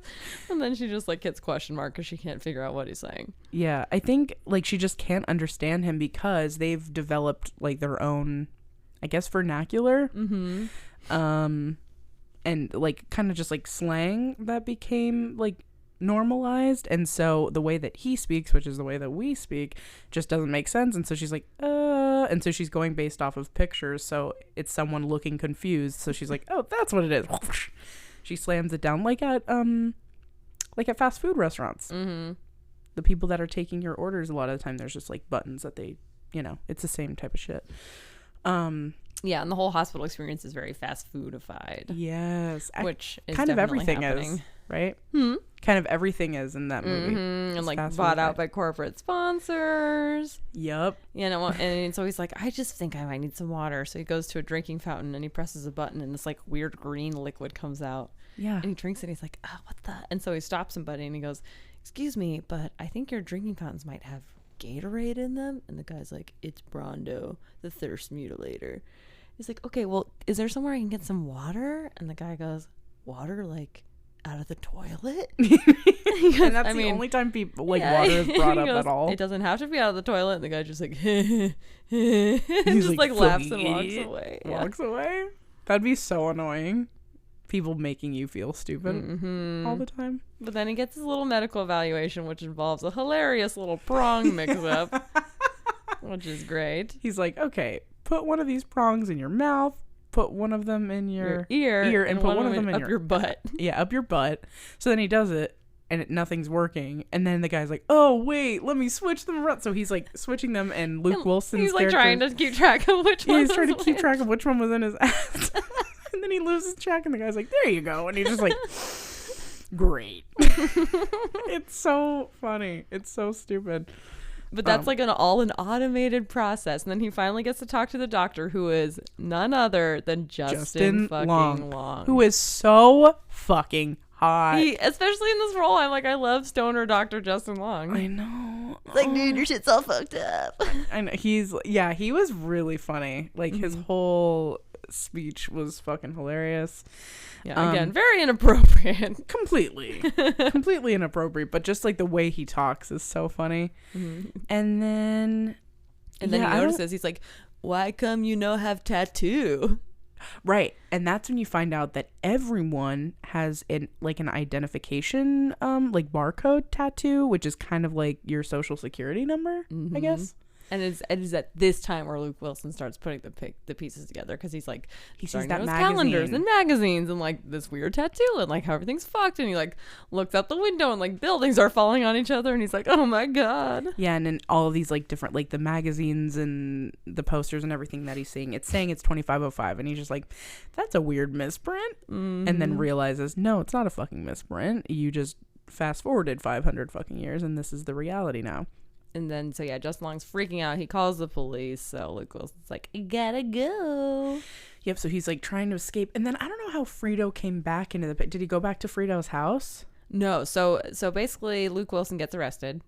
Speaker 2: and then she just like hits question mark because she can't figure out what he's saying.
Speaker 1: Yeah, I think like she just can't understand him because they've developed like their own, I guess, vernacular. And like kind of just like slang that became like normalized, and so the way that he speaks, which is the way that we speak, just doesn't make sense. And so she's like and so she's going based off of pictures, so it's someone looking confused, so she's like, oh, that's what it is. She slams it down like at fast food restaurants. The people that are taking your orders, a lot of the time there's just like buttons that they, you know, it's the same type of shit.
Speaker 2: Yeah, and the whole hospital experience is very fast foodified.
Speaker 1: Yes.
Speaker 2: Which is
Speaker 1: kind of everything
Speaker 2: happening.
Speaker 1: is, right? Kind of everything is in that movie.
Speaker 2: And like bought out by corporate sponsors.
Speaker 1: Yep.
Speaker 2: You know, and so he's like, I just think I might need some water. So he goes to a drinking fountain and he presses a button and this like weird green liquid comes out.
Speaker 1: Yeah.
Speaker 2: And he drinks it and he's like, oh, what the? And so he stops somebody and he goes, excuse me, but I think your drinking fountains might have Gatorade in them. And the guy's like, it's Brondo, the thirst mutilator. He's like, okay, well, is there somewhere I can get some water? And the guy goes, water, like, out of the toilet?
Speaker 1: And that's the only time people, like, water is brought up at all.
Speaker 2: It doesn't have to be out of the toilet. And the guy just like, just like laughs and walks away.
Speaker 1: Walks away? That'd be so annoying. People making you feel stupid all the time.
Speaker 2: But then he gets his little medical evaluation, which involves a hilarious little prong mix-up, which is great.
Speaker 1: He's like, okay, put one of these prongs in your mouth, put one of them in your ear, and put one of them in
Speaker 2: up your butt.
Speaker 1: Yeah, up your butt. So then he does it, and nothing's working. And then the guy's like, oh, wait, let me switch them around. So he's like switching them, and Luke Wilson's
Speaker 2: He's like trying to keep track of which one.
Speaker 1: Yeah, he's trying to keep track of which one was in his ass. And then he loses track, and the guy's like, there you go. And he's just like, great. It's so funny. It's so stupid.
Speaker 2: But that's like an automated process. And then he finally gets to talk to the doctor, who is none other than Justin fucking Long.
Speaker 1: Who is so fucking hot.
Speaker 2: Especially in this role, I'm like, I love stoner Dr. Justin Long.
Speaker 1: I know.
Speaker 2: It's like, dude, your shit's all fucked up.
Speaker 1: And he was really funny. Like, his whole speech was fucking hilarious.
Speaker 2: Yeah, again, very inappropriate.
Speaker 1: Completely inappropriate, but just like the way he talks is so funny. And then
Speaker 2: he notices, he's like, why come you no have tattoo?
Speaker 1: Right. And that's when you find out that everyone has an identification like barcode tattoo, which is kind of like your social security number, I guess.
Speaker 2: And it is at this time where Luke Wilson starts putting the pieces together, because he's like, he sees that calendars and magazines and like this weird tattoo and like how everything's fucked, and he like looks out the window and like buildings are falling on each other, and he's like, oh my god. Yeah, and then all of these like different like the magazines and the posters and everything that he's seeing, it's saying it's 2505, and he's just like, that's a weird misprint. And then realizes, no, it's not a fucking misprint. You just fast forwarded 500 fucking years, and this is the reality now. And then, so yeah, Justin Long's freaking out. He calls the police. So Luke Wilson's like, I gotta go. Yep, so he's like trying to escape. And then I don't know how Frito came back into the pit. Did he go back to Frito's house? No. So basically, Luke Wilson gets arrested.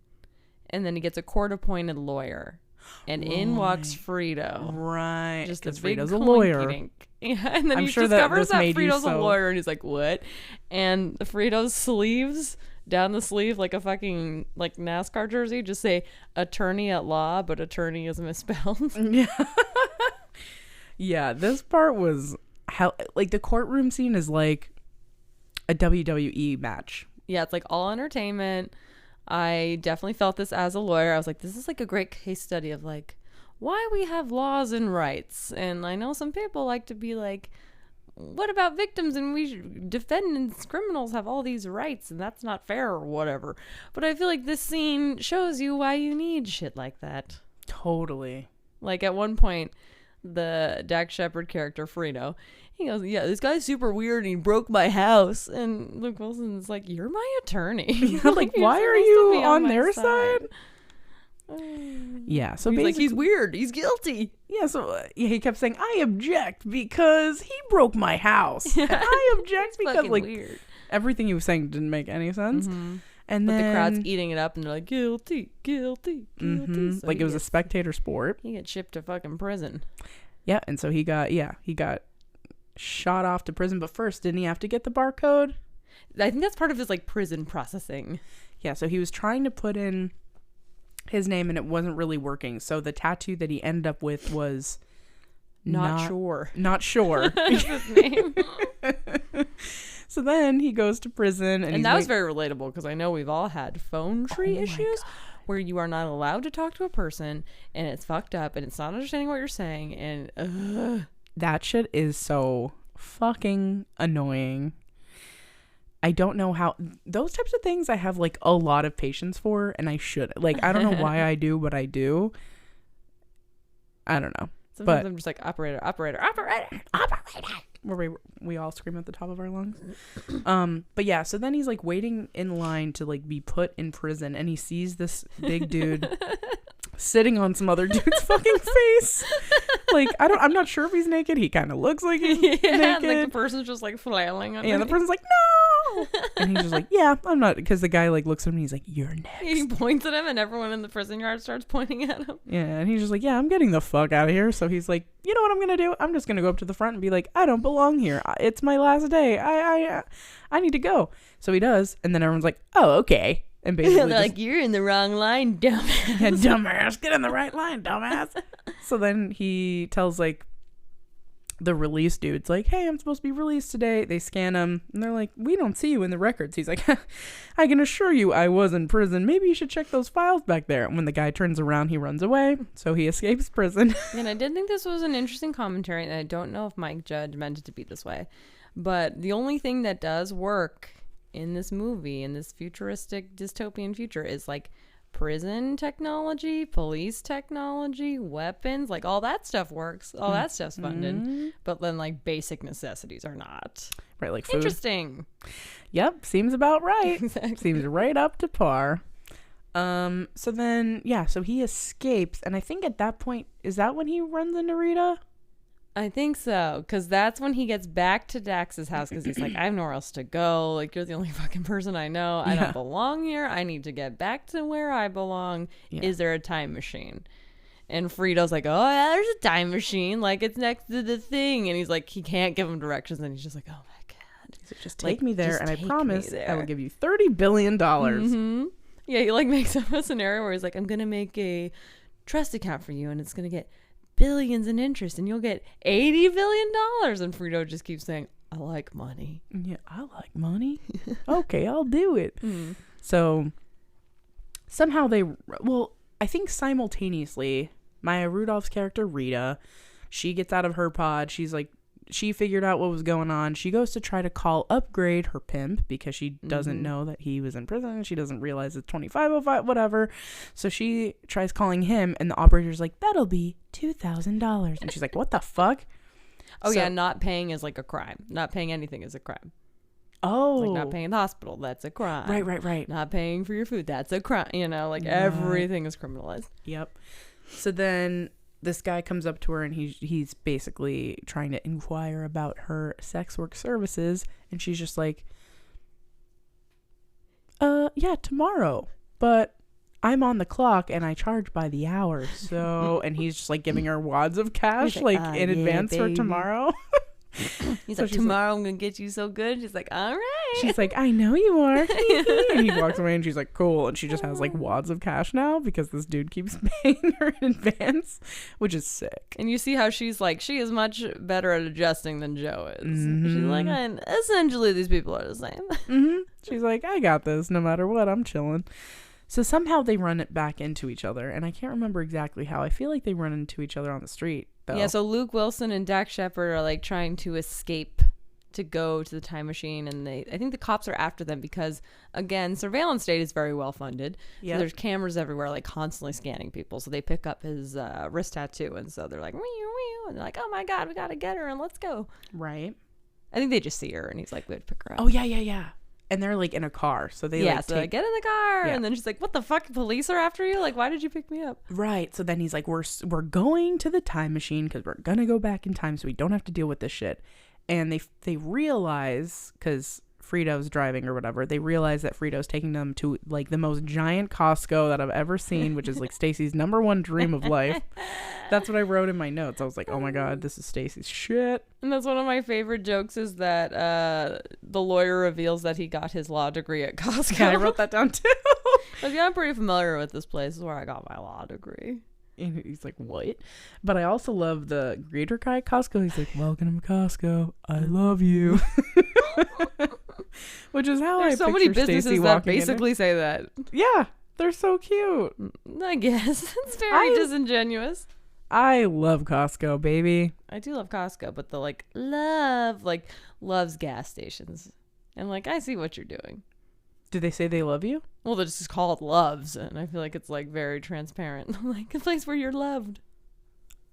Speaker 2: And then he gets a court-appointed lawyer. And in walks Frito. Right. Just a big Frito's a lawyer. Yeah, and then he discovers that Frito's a lawyer. And he's like, what? And Frito's sleeves, down the sleeve, like a fucking like NASCAR jersey, just say attorney at law, but attorney is misspelled. Yeah, this part was how like the courtroom scene is like a WWE match. Yeah, it's like all entertainment. I definitely felt this as a lawyer. I was like, this is like a great case study of like why we have laws and rights. And I know some people like to be like, what about victims? And defendants, criminals have all these rights, and that's not fair or whatever. But I feel like this scene shows you why you need shit like that.
Speaker 1: Totally.
Speaker 2: Like at one point, the Dax Shepard character, Frito, he goes, yeah, this guy's super weird and he broke my house. And Luke Wilson's like, you're my attorney.
Speaker 1: Yeah, like, why are you on their side? Yeah, so
Speaker 2: he's
Speaker 1: basically,
Speaker 2: like, he's weird. He's guilty.
Speaker 1: Yeah, so he kept saying, I object because he broke my house. And I object because, like,
Speaker 2: weird.
Speaker 1: Everything he was saying didn't make any sense. And
Speaker 2: but
Speaker 1: then
Speaker 2: the crowd's eating it up and they're like, guilty, guilty, guilty. So
Speaker 1: like it was a spectator sport.
Speaker 2: He gets shipped to fucking prison.
Speaker 1: Yeah, and so he got shot off to prison. But first, didn't he have to get the barcode?
Speaker 2: I think that's part of his like prison processing.
Speaker 1: Yeah, so he was trying to put in his name and it wasn't really working. So the tattoo that he ended up with was
Speaker 2: Not sure.
Speaker 1: Not sure.
Speaker 2: That's his name.
Speaker 1: So then he goes to prison. And
Speaker 2: that was very relatable because I know we've all had phone tree issues where you are not allowed to talk to a person and it's fucked up and it's not understanding what you're saying. And
Speaker 1: that shit is so fucking annoying. I don't know how those types of things I have like a lot of patience for, and I should. Like, I don't know why I do what I do. I don't know.
Speaker 2: Sometimes I'm just like, operator.
Speaker 1: Where we all scream at the top of our lungs. But yeah, so then he's like waiting in line to like be put in prison, and he sees this big dude sitting on some other dude's fucking face. Like, I'm not sure if he's naked. He kind of looks like he's naked.
Speaker 2: Like the person's just like flailing on
Speaker 1: the person's like, no. And he's just like, yeah, I'm not, because the guy like looks at him and he's like, you're next.
Speaker 2: He points at him and everyone in the prison yard starts pointing at him.
Speaker 1: Yeah, and he's just like, yeah, I'm getting the fuck out of here. So he's like, you know what I'm gonna do? I'm just gonna go up to the front and be like, I don't belong here. It's my last day. I need to go. So he does, and then everyone's like, oh, okay. And basically
Speaker 2: they're like, you're in the wrong line, dumbass.
Speaker 1: Yeah, dumbass, get in the right line, dumbass. So then he tells like the release dudes like, hey, I'm supposed to be released today. They scan him and they're like, we don't see you in the records. He's like, I can assure you I was in prison. Maybe you should check those files back there. And when the guy turns around, he runs away. So he escapes prison.
Speaker 2: And I did think this was an interesting commentary, and I don't know if Mike Judge meant it to be this way, but the only thing that does work in this movie, in this futuristic dystopian future, is like prison technology, police technology, weapons, like all that stuff works. All that stuff's funded, but then like basic necessities are not.
Speaker 1: Right, like food.
Speaker 2: Interesting.
Speaker 1: Yep, seems about right.
Speaker 2: Exactly.
Speaker 1: Seems right up to par. So then, yeah, so he escapes, and I think at that point, is that when he runs into Rita?
Speaker 2: I think so, because that's when he gets back to Dax's house, because he's like, I have nowhere else to go. Like, you're the only fucking person I know. I don't belong here. I need to get back to where I belong. Yeah. Is there a time machine? And Frito's like, oh, yeah, there's a time machine. Like, it's next to the thing. And he's like, he can't give him directions. And he's just like, oh, my God.
Speaker 1: He's like, just take me there, and I promise I will give you $30 billion. Mm-hmm.
Speaker 2: Yeah, he, like, makes up a scenario where he's like, I'm going to make a trust account for you, and it's going to get billions in interest, and you'll get $80 billion. And Frito just keeps saying, I like money.
Speaker 1: Yeah, I like money. Okay, I'll do it. So somehow I think simultaneously, Maya Rudolph's character Rita, she gets out of her pod. She's like, she figured out what was going on. She goes to try to call Upgrade, her pimp, because she doesn't know that he was in prison. She doesn't realize it's 2505, whatever. So she tries calling him, and the operator's like, that'll be $2,000. And she's like, what the fuck?
Speaker 2: Oh, so, yeah, not paying is like a crime. Not paying anything is a crime.
Speaker 1: Oh.
Speaker 2: Like not paying in the hospital, that's a crime.
Speaker 1: Right.
Speaker 2: Not paying for your food, that's a crime. You know, like everything is criminalized.
Speaker 1: Yep. So then this guy comes up to her, and he's basically trying to inquire about her sex work services, and she's just like, yeah, tomorrow, but I'm on the clock and I charge by the hour. So, and he's just like giving her wads of cash like in advance for tomorrow.
Speaker 2: He's like, tomorrow I'm gonna get you so good. She's like, all right.
Speaker 1: She's like, I know you are. And he walks away, and she's like, cool. And she just has like wads of cash now because this dude keeps paying her in advance, which is sick.
Speaker 2: And you see how she's like, she is much better at adjusting than Joe is. She's like, essentially these people are the same.
Speaker 1: She's like, I got this no matter what. I'm chilling. So somehow they run it back into each other, and I can't remember exactly how. I feel like they run into each other on the street, though.
Speaker 2: Yeah, so Luke Wilson and Dax Shepard are like trying to escape to go to the time machine, and I think the cops are after them because, again, surveillance state is very well funded.
Speaker 1: Yeah.
Speaker 2: So there's cameras everywhere, like constantly scanning people. So they pick up his wrist tattoo, and so they're like, wee, wee, and they're like, oh my God, we got to get her and let's go.
Speaker 1: Right.
Speaker 2: I think they just see her, and he's like, we have to pick her up.
Speaker 1: Oh, yeah. And they're like in a car. So they
Speaker 2: so they get in the car, and then she's like, what the fuck? Police are after you? Like, why did you pick me up?
Speaker 1: Right. So then he's like, we're going to the time machine because we're going to go back in time so we don't have to deal with this shit. And they realize, because Frito's driving or whatever, they realize that Frito's taking them to like the most giant Costco that I've ever seen, which is like Stacy's #1 dream of life. That's what I wrote in my notes. I was like, oh my God, this is Stacy's shit.
Speaker 2: And that's one of my favorite jokes is that the lawyer reveals that he got his law degree at Costco.
Speaker 1: Yeah, I wrote that down too.
Speaker 2: I'm pretty familiar with this place. This is where I got my law degree.
Speaker 1: And he's like, what? But I also love the greeter guy at Costco. He's like, welcome to Costco. I love you. Which is how
Speaker 2: There's so many businesses that basically say that.
Speaker 1: Yeah, they're so cute.
Speaker 2: I guess. It's very disingenuous.
Speaker 1: I love Costco, baby.
Speaker 2: I do love Costco, but the loves gas stations. And like, I see what you're doing.
Speaker 1: Do they say they love you?
Speaker 2: Well, they're just called Loves, and I feel like it's like very transparent. Like a place where you're loved.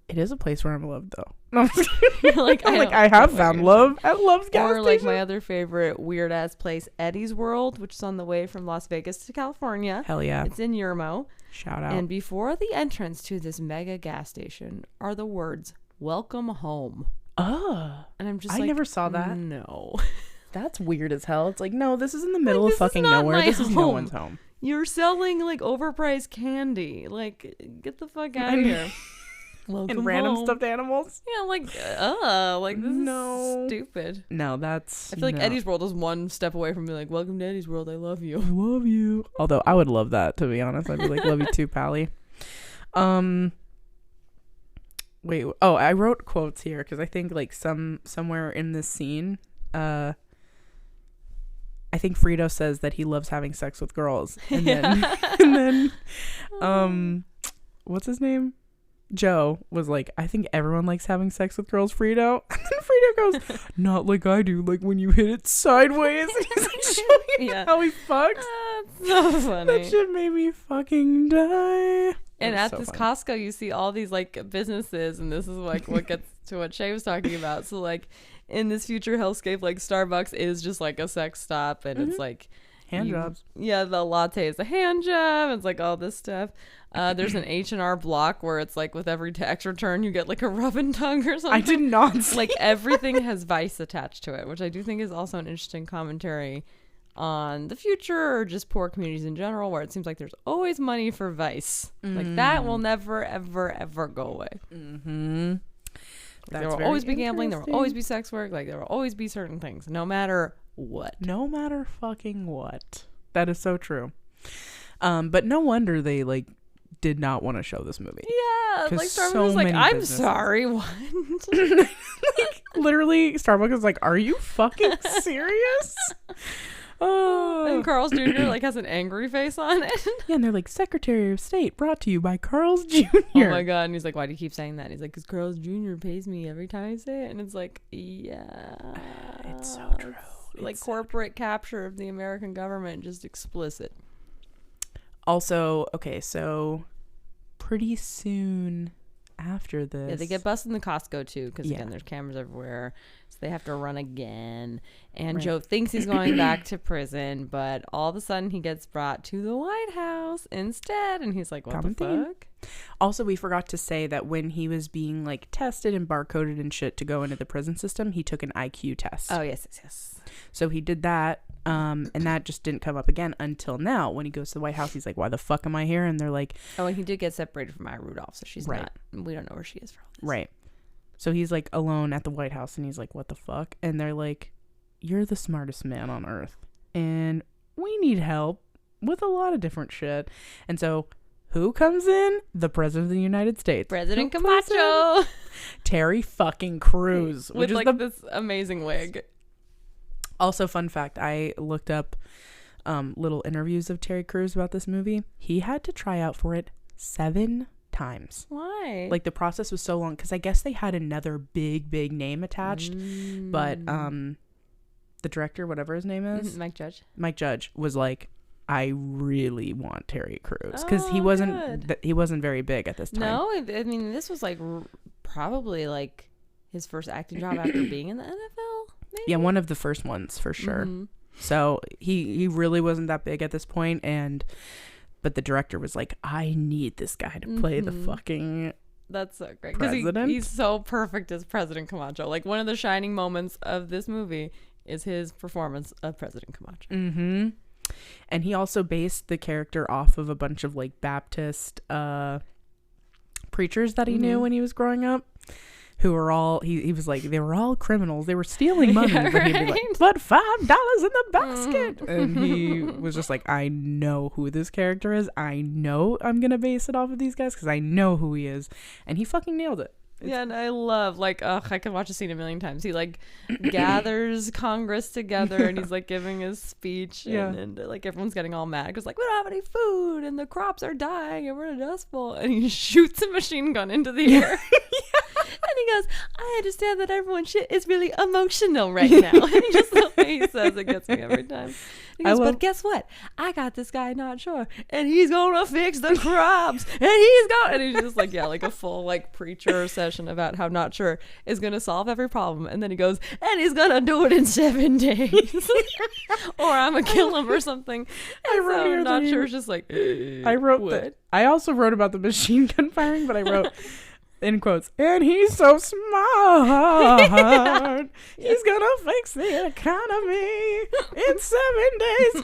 Speaker 1: It is a place where I'm loved, though. No, I'm just kidding. I have found love at Love's gas station.
Speaker 2: Or like my other favorite weird ass place, Eddie's World, which is on the way from Las Vegas to California.
Speaker 1: Hell yeah.
Speaker 2: It's in Yermo.
Speaker 1: Shout out.
Speaker 2: And before the entrance to this mega gas station are the words, welcome home.
Speaker 1: Oh.
Speaker 2: And I'm just
Speaker 1: I never saw that.
Speaker 2: No.
Speaker 1: That's weird as hell. It's like, no, this is in the middle of fucking nowhere. This is no one's home.
Speaker 2: You're selling like overpriced candy. Like, get the fuck out of here.
Speaker 1: Welcome and random home. Stuffed animals.
Speaker 2: Yeah, like this is stupid.
Speaker 1: No, that's.
Speaker 2: I feel like Eddie's World is one step away from being like, welcome to Eddie's World. I love you.
Speaker 1: I love you. Although I would love that, to be honest. I'd be like, love you too, Pally. Wait. Oh, I wrote quotes here because I think like somewhere in this scene, I think Frito says that he loves having sex with girls, and then, what's his name? Joe was like, I think everyone likes having sex with girls, Frito. And then Frito goes, not like I do, like when you hit it sideways. And he's like showing how he fucks.
Speaker 2: That's so funny.
Speaker 1: That shit made me fucking die.
Speaker 2: And at this Costco, you see all these like businesses, and this is like what gets to what Shea was talking about. So like in this future hellscape, like Starbucks is just like a sex stop, and it's like
Speaker 1: hand jobs.
Speaker 2: Yeah, the latte is a hand job. It's like all this stuff. There's an H&R Block where it's like with every tax return you get like a rub and tongue or something.
Speaker 1: I did not see
Speaker 2: like everything has vice attached to it, which I do think is also an interesting commentary on the future or just poor communities in general, where it seems like there's always money for vice. Like that will never ever ever go away.
Speaker 1: Mm-hmm.
Speaker 2: There will always be gambling, there will always be sex work, like there will always be certain things, no matter what.
Speaker 1: No matter fucking what. That is so true. But no wonder they like did not want to show this movie.
Speaker 2: Yeah, like Starbucks was like, I'm sorry, what?
Speaker 1: Like, literally, Starbucks is like, are you fucking serious? Oh.
Speaker 2: And Carl's Jr. like has an angry face on it.
Speaker 1: Yeah, and they're like, Secretary of State brought to you by Carl's Jr.
Speaker 2: Oh my God. And he's like, why do you keep saying that? And he's like, because Carl's Jr. pays me every time I say it. And it's like, yeah.
Speaker 1: It's so true.
Speaker 2: Like corporate capture of the American government, just explicit.
Speaker 1: Also, okay, so pretty soon after this.
Speaker 2: Yeah, they get busted in the Costco too, because again, there's cameras everywhere. So they have to run again. And Joe thinks he's going back to prison, but all of a sudden he gets brought to the White House instead. And he's like, what the fuck?
Speaker 1: Also, we forgot to say that when he was being like tested and barcoded and shit to go into the prison system, he took an IQ test.
Speaker 2: Oh, yes.
Speaker 1: So he did that. And that just didn't come up again until now. When he goes to the White House, he's like, why the fuck am I here? And they're like...
Speaker 2: Oh, and he did get separated from Maya Rudolph, so she's not... We don't know where she is for all this.
Speaker 1: Right. So he's like alone at the White House, and he's like, what the fuck? And they're like, you're the smartest man on earth, and we need help with a lot of different shit. And so who comes in? The President of the United States.
Speaker 2: President Camacho.
Speaker 1: Terry fucking Crews.
Speaker 2: With like this amazing wig.
Speaker 1: Also, fun fact, I looked up little interviews of Terry Crews about this movie. He had to try out for it 7 times.
Speaker 2: Why?
Speaker 1: Like the process was so long because I guess they had another big name attached. But the director, whatever his name is,
Speaker 2: Mike Judge
Speaker 1: was like, I really want Terry Crews, because he wasn't very big at this time.
Speaker 2: No, I mean, this was like probably like his first acting job after being in the NFL. Maybe?
Speaker 1: Yeah, one of the first ones for sure. So he really wasn't that big at this point, but the director was like, I need this guy to play the fucking
Speaker 2: That's so great, because he's so perfect as President Camacho. Like, one of the shining moments of this movie is his performance of President Camacho.
Speaker 1: And he also based the character off of a bunch of like Baptist preachers that he knew when he was growing up, who were all he was like, they were all criminals, they were stealing money. But he'd be like, but $5 in the basket. And he was just like, I know who this character is, I know I'm gonna base it off of these guys because I know who he is. And he fucking nailed it.
Speaker 2: Yeah, and I love, like, I could watch a scene a million times. He like gathers Congress together and he's like giving his speech, and like everyone's getting all mad because like, we don't have any food and the crops are dying and we're in a dust bowl, and he shoots a machine gun into the air. And he goes, I understand that everyone's shit is really emotional right now. And just the way he says it gets me every time. He goes, but guess what? I got this guy Not Sure, and he's gonna fix the crops, and he's just like, like a full like preacher session about how Not Sure is gonna solve every problem, and then he goes, and he's gonna do it in 7 days, or I'm gonna kill him or something. And so Not Sure is just like,
Speaker 1: I also wrote about the machine gun firing, but I wrote in quotes, and he's so smart. He's gonna fix the economy in 7 days.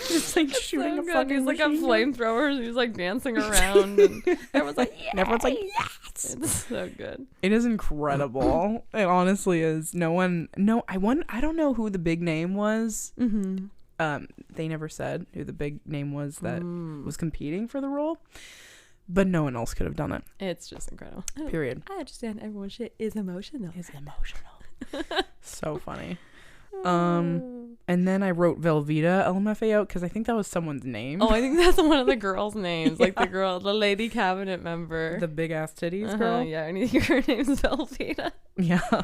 Speaker 1: Just like shooting a fucking
Speaker 2: He's like a flamethrower. He's like dancing around, and everyone's like,
Speaker 1: and everyone's like, yes.
Speaker 2: It's so good.
Speaker 1: It is incredible. It honestly is. I don't know who the big name was. They never said who the big name was that was competing for the role. But no one else could have done it.
Speaker 2: It's just incredible.
Speaker 1: Period.
Speaker 2: I understand everyone's shit is emotional.
Speaker 1: So funny. And then I wrote Velveeta LMFAO because I think that was someone's name.
Speaker 2: Oh, I think that's one of the girls' names. Like the lady cabinet member.
Speaker 1: The big ass titties girl.
Speaker 2: Yeah, and her name's Velveeta.
Speaker 1: Yeah.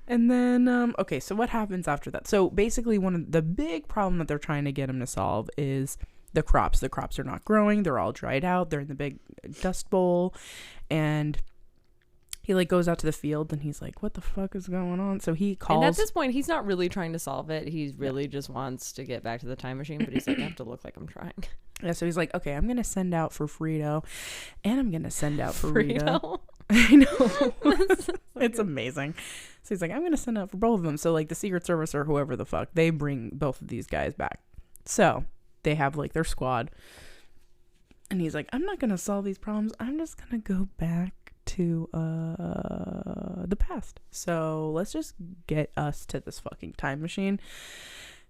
Speaker 1: And then, okay, so what happens after that? So basically one of the big problem that they're trying to get him to solve is the crops. The crops are not growing. They're all dried out. They're in the big dust bowl. And he like goes out to the field and he's like, what the fuck is going on? So he calls.
Speaker 2: And at this point, he's not really trying to solve it. He really just wants to get back to the time machine. But he's like, I have to look like I'm trying.
Speaker 1: Yeah, so he's like, okay, I'm going to send out for Frito. And I'm going to send out for
Speaker 2: Frito?
Speaker 1: Rita. I know. It's amazing. So he's like, I'm going to send out for both of them. So like the Secret Service or whoever the fuck, they bring both of these guys back. So they have like their squad, and he's like, I'm not gonna solve these problems, I'm just gonna go back to the past, so let's just get us to this fucking time machine.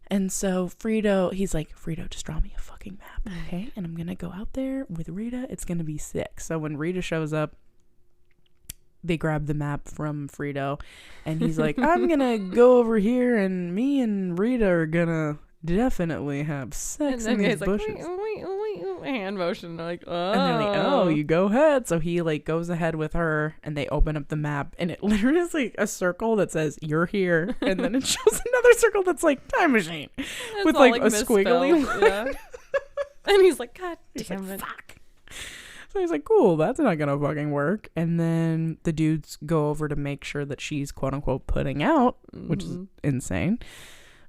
Speaker 1: And so he's like, Frito, just draw me a fucking map, okay? And I'm gonna go out there with Rita. It's gonna be sick. So when Rita shows up, they grab the map from Frito, and he's like, I'm gonna go over here, and me and Rita are gonna definitely have sex in these bushes.
Speaker 2: Like, hand motion. They're like, oh.
Speaker 1: And they're like, oh, you go ahead. So he like goes ahead with her, and they open up the map, and it literally is like a circle that says you're here, and then it shows another circle that's like time machine with like a squiggly line.
Speaker 2: Yeah. And he's like, God damn it.
Speaker 1: Fuck. So he's like, cool, that's not gonna fucking work. And then the dudes go over to make sure that she's quote unquote putting out, which is insane.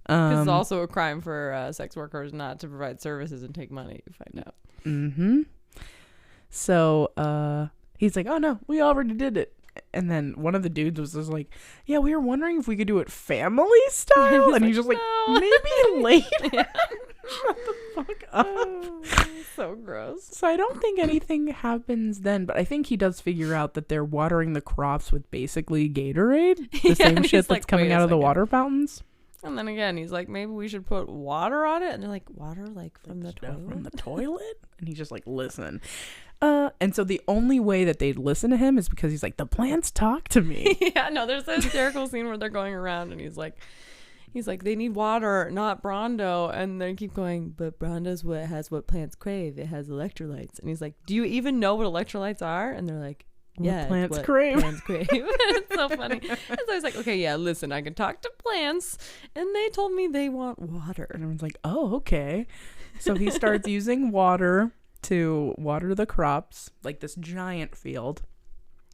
Speaker 2: Because it's also a crime for sex workers not to provide services and take money, you find out.
Speaker 1: So he's like, oh no, we already did it. And then one of the dudes was just like, yeah, we were wondering if we could do it family style. And he's just like,
Speaker 2: no.
Speaker 1: Maybe later. Shut the fuck up.
Speaker 2: So gross.
Speaker 1: So I don't think anything happens then, but I think he does figure out that they're watering the crops with basically Gatorade, the same shit that's coming out of the water fountains.
Speaker 2: And then again, he's like, maybe we should put water on it. And they're like, water, like from the toilet?
Speaker 1: From the toilet? And he's just like, listen. And so the only way that they'd listen to him is because he's like, the plants talk to me.
Speaker 2: Yeah, no, there's a hysterical scene where they're going around and he's like, they need water, not Brondo. And they keep going, but Brondo's has what plants crave. It has electrolytes. And he's like, do you even know what electrolytes are? And they're like,
Speaker 1: What plants crave.
Speaker 2: Plants crave. It's so funny. And so he's like, okay, yeah, listen, I can talk to plants, and they told me they want water.
Speaker 1: And everyone's like, oh, okay. So he starts using water to water the crops, like this giant field.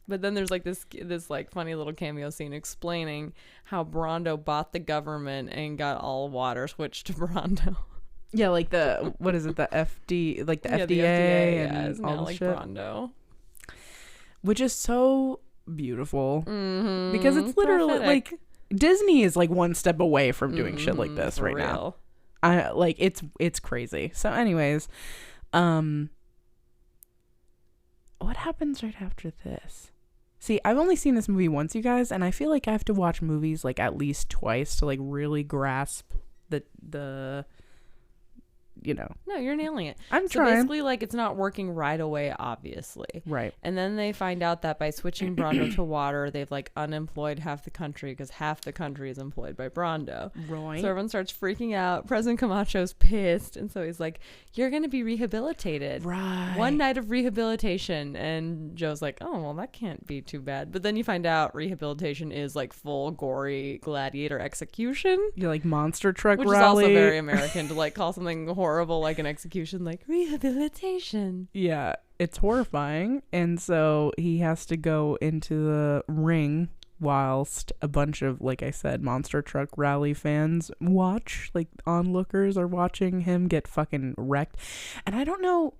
Speaker 2: But then there's like this like funny little cameo scene explaining how Brondo bought the government and got all water switched to Brondo.
Speaker 1: Yeah, like the, what is it, the FDA, like the FDA,
Speaker 2: the FDA
Speaker 1: and all
Speaker 2: now
Speaker 1: the
Speaker 2: like
Speaker 1: shit.
Speaker 2: Brondo.
Speaker 1: Which is so beautiful.
Speaker 2: Mm-hmm.
Speaker 1: Because it's literally,
Speaker 2: Prophetic.
Speaker 1: like, Disney is like one step away from doing shit like this right now. I like, it's crazy. So anyways, what happens right after this? See, I've only seen this movie once, you guys, and I feel like I have to watch movies like at least twice to like really grasp the you know.
Speaker 2: No, you're nailing it.
Speaker 1: I'm
Speaker 2: so
Speaker 1: trying.
Speaker 2: basically, like, it's not working right away, obviously.
Speaker 1: Right.
Speaker 2: And then they find out that by switching Brondo to water, they've like unemployed half the country because half the country is employed by Brondo.
Speaker 1: Right.
Speaker 2: So everyone starts freaking out. President Camacho's pissed, and so he's like, "You're gonna be rehabilitated.
Speaker 1: Right.
Speaker 2: One night of rehabilitation." And Joe's like, "Oh, well, that can't be too bad." But then you find out rehabilitation is like full gory gladiator execution.
Speaker 1: You're like monster truck
Speaker 2: Which
Speaker 1: rally.
Speaker 2: is also very American to like call something horrible like an execution like rehabilitation.
Speaker 1: Yeah, it's horrifying. And so he has to go into the ring whilst a bunch of, like I said, monster truck rally fans watch. Like, onlookers are watching him get fucking wrecked. And I don't know,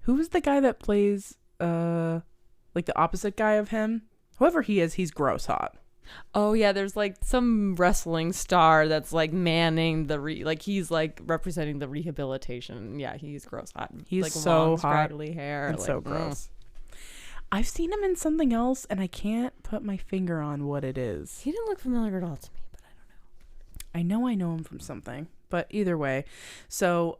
Speaker 1: who's the guy that plays like the opposite guy of him? Whoever he is, he's gross hot.
Speaker 2: Oh yeah, there's like some wrestling star that's like manning the like he's like representing the rehabilitation. Yeah, he's gross hot.
Speaker 1: He's
Speaker 2: like
Speaker 1: so
Speaker 2: long,
Speaker 1: hot.
Speaker 2: scraggly hair.
Speaker 1: It's
Speaker 2: like,
Speaker 1: so gross. I've seen him in something else, and I can't put my finger on what it is.
Speaker 2: He didn't look familiar at all to me, but I don't know.
Speaker 1: I know him from something, but either way. So,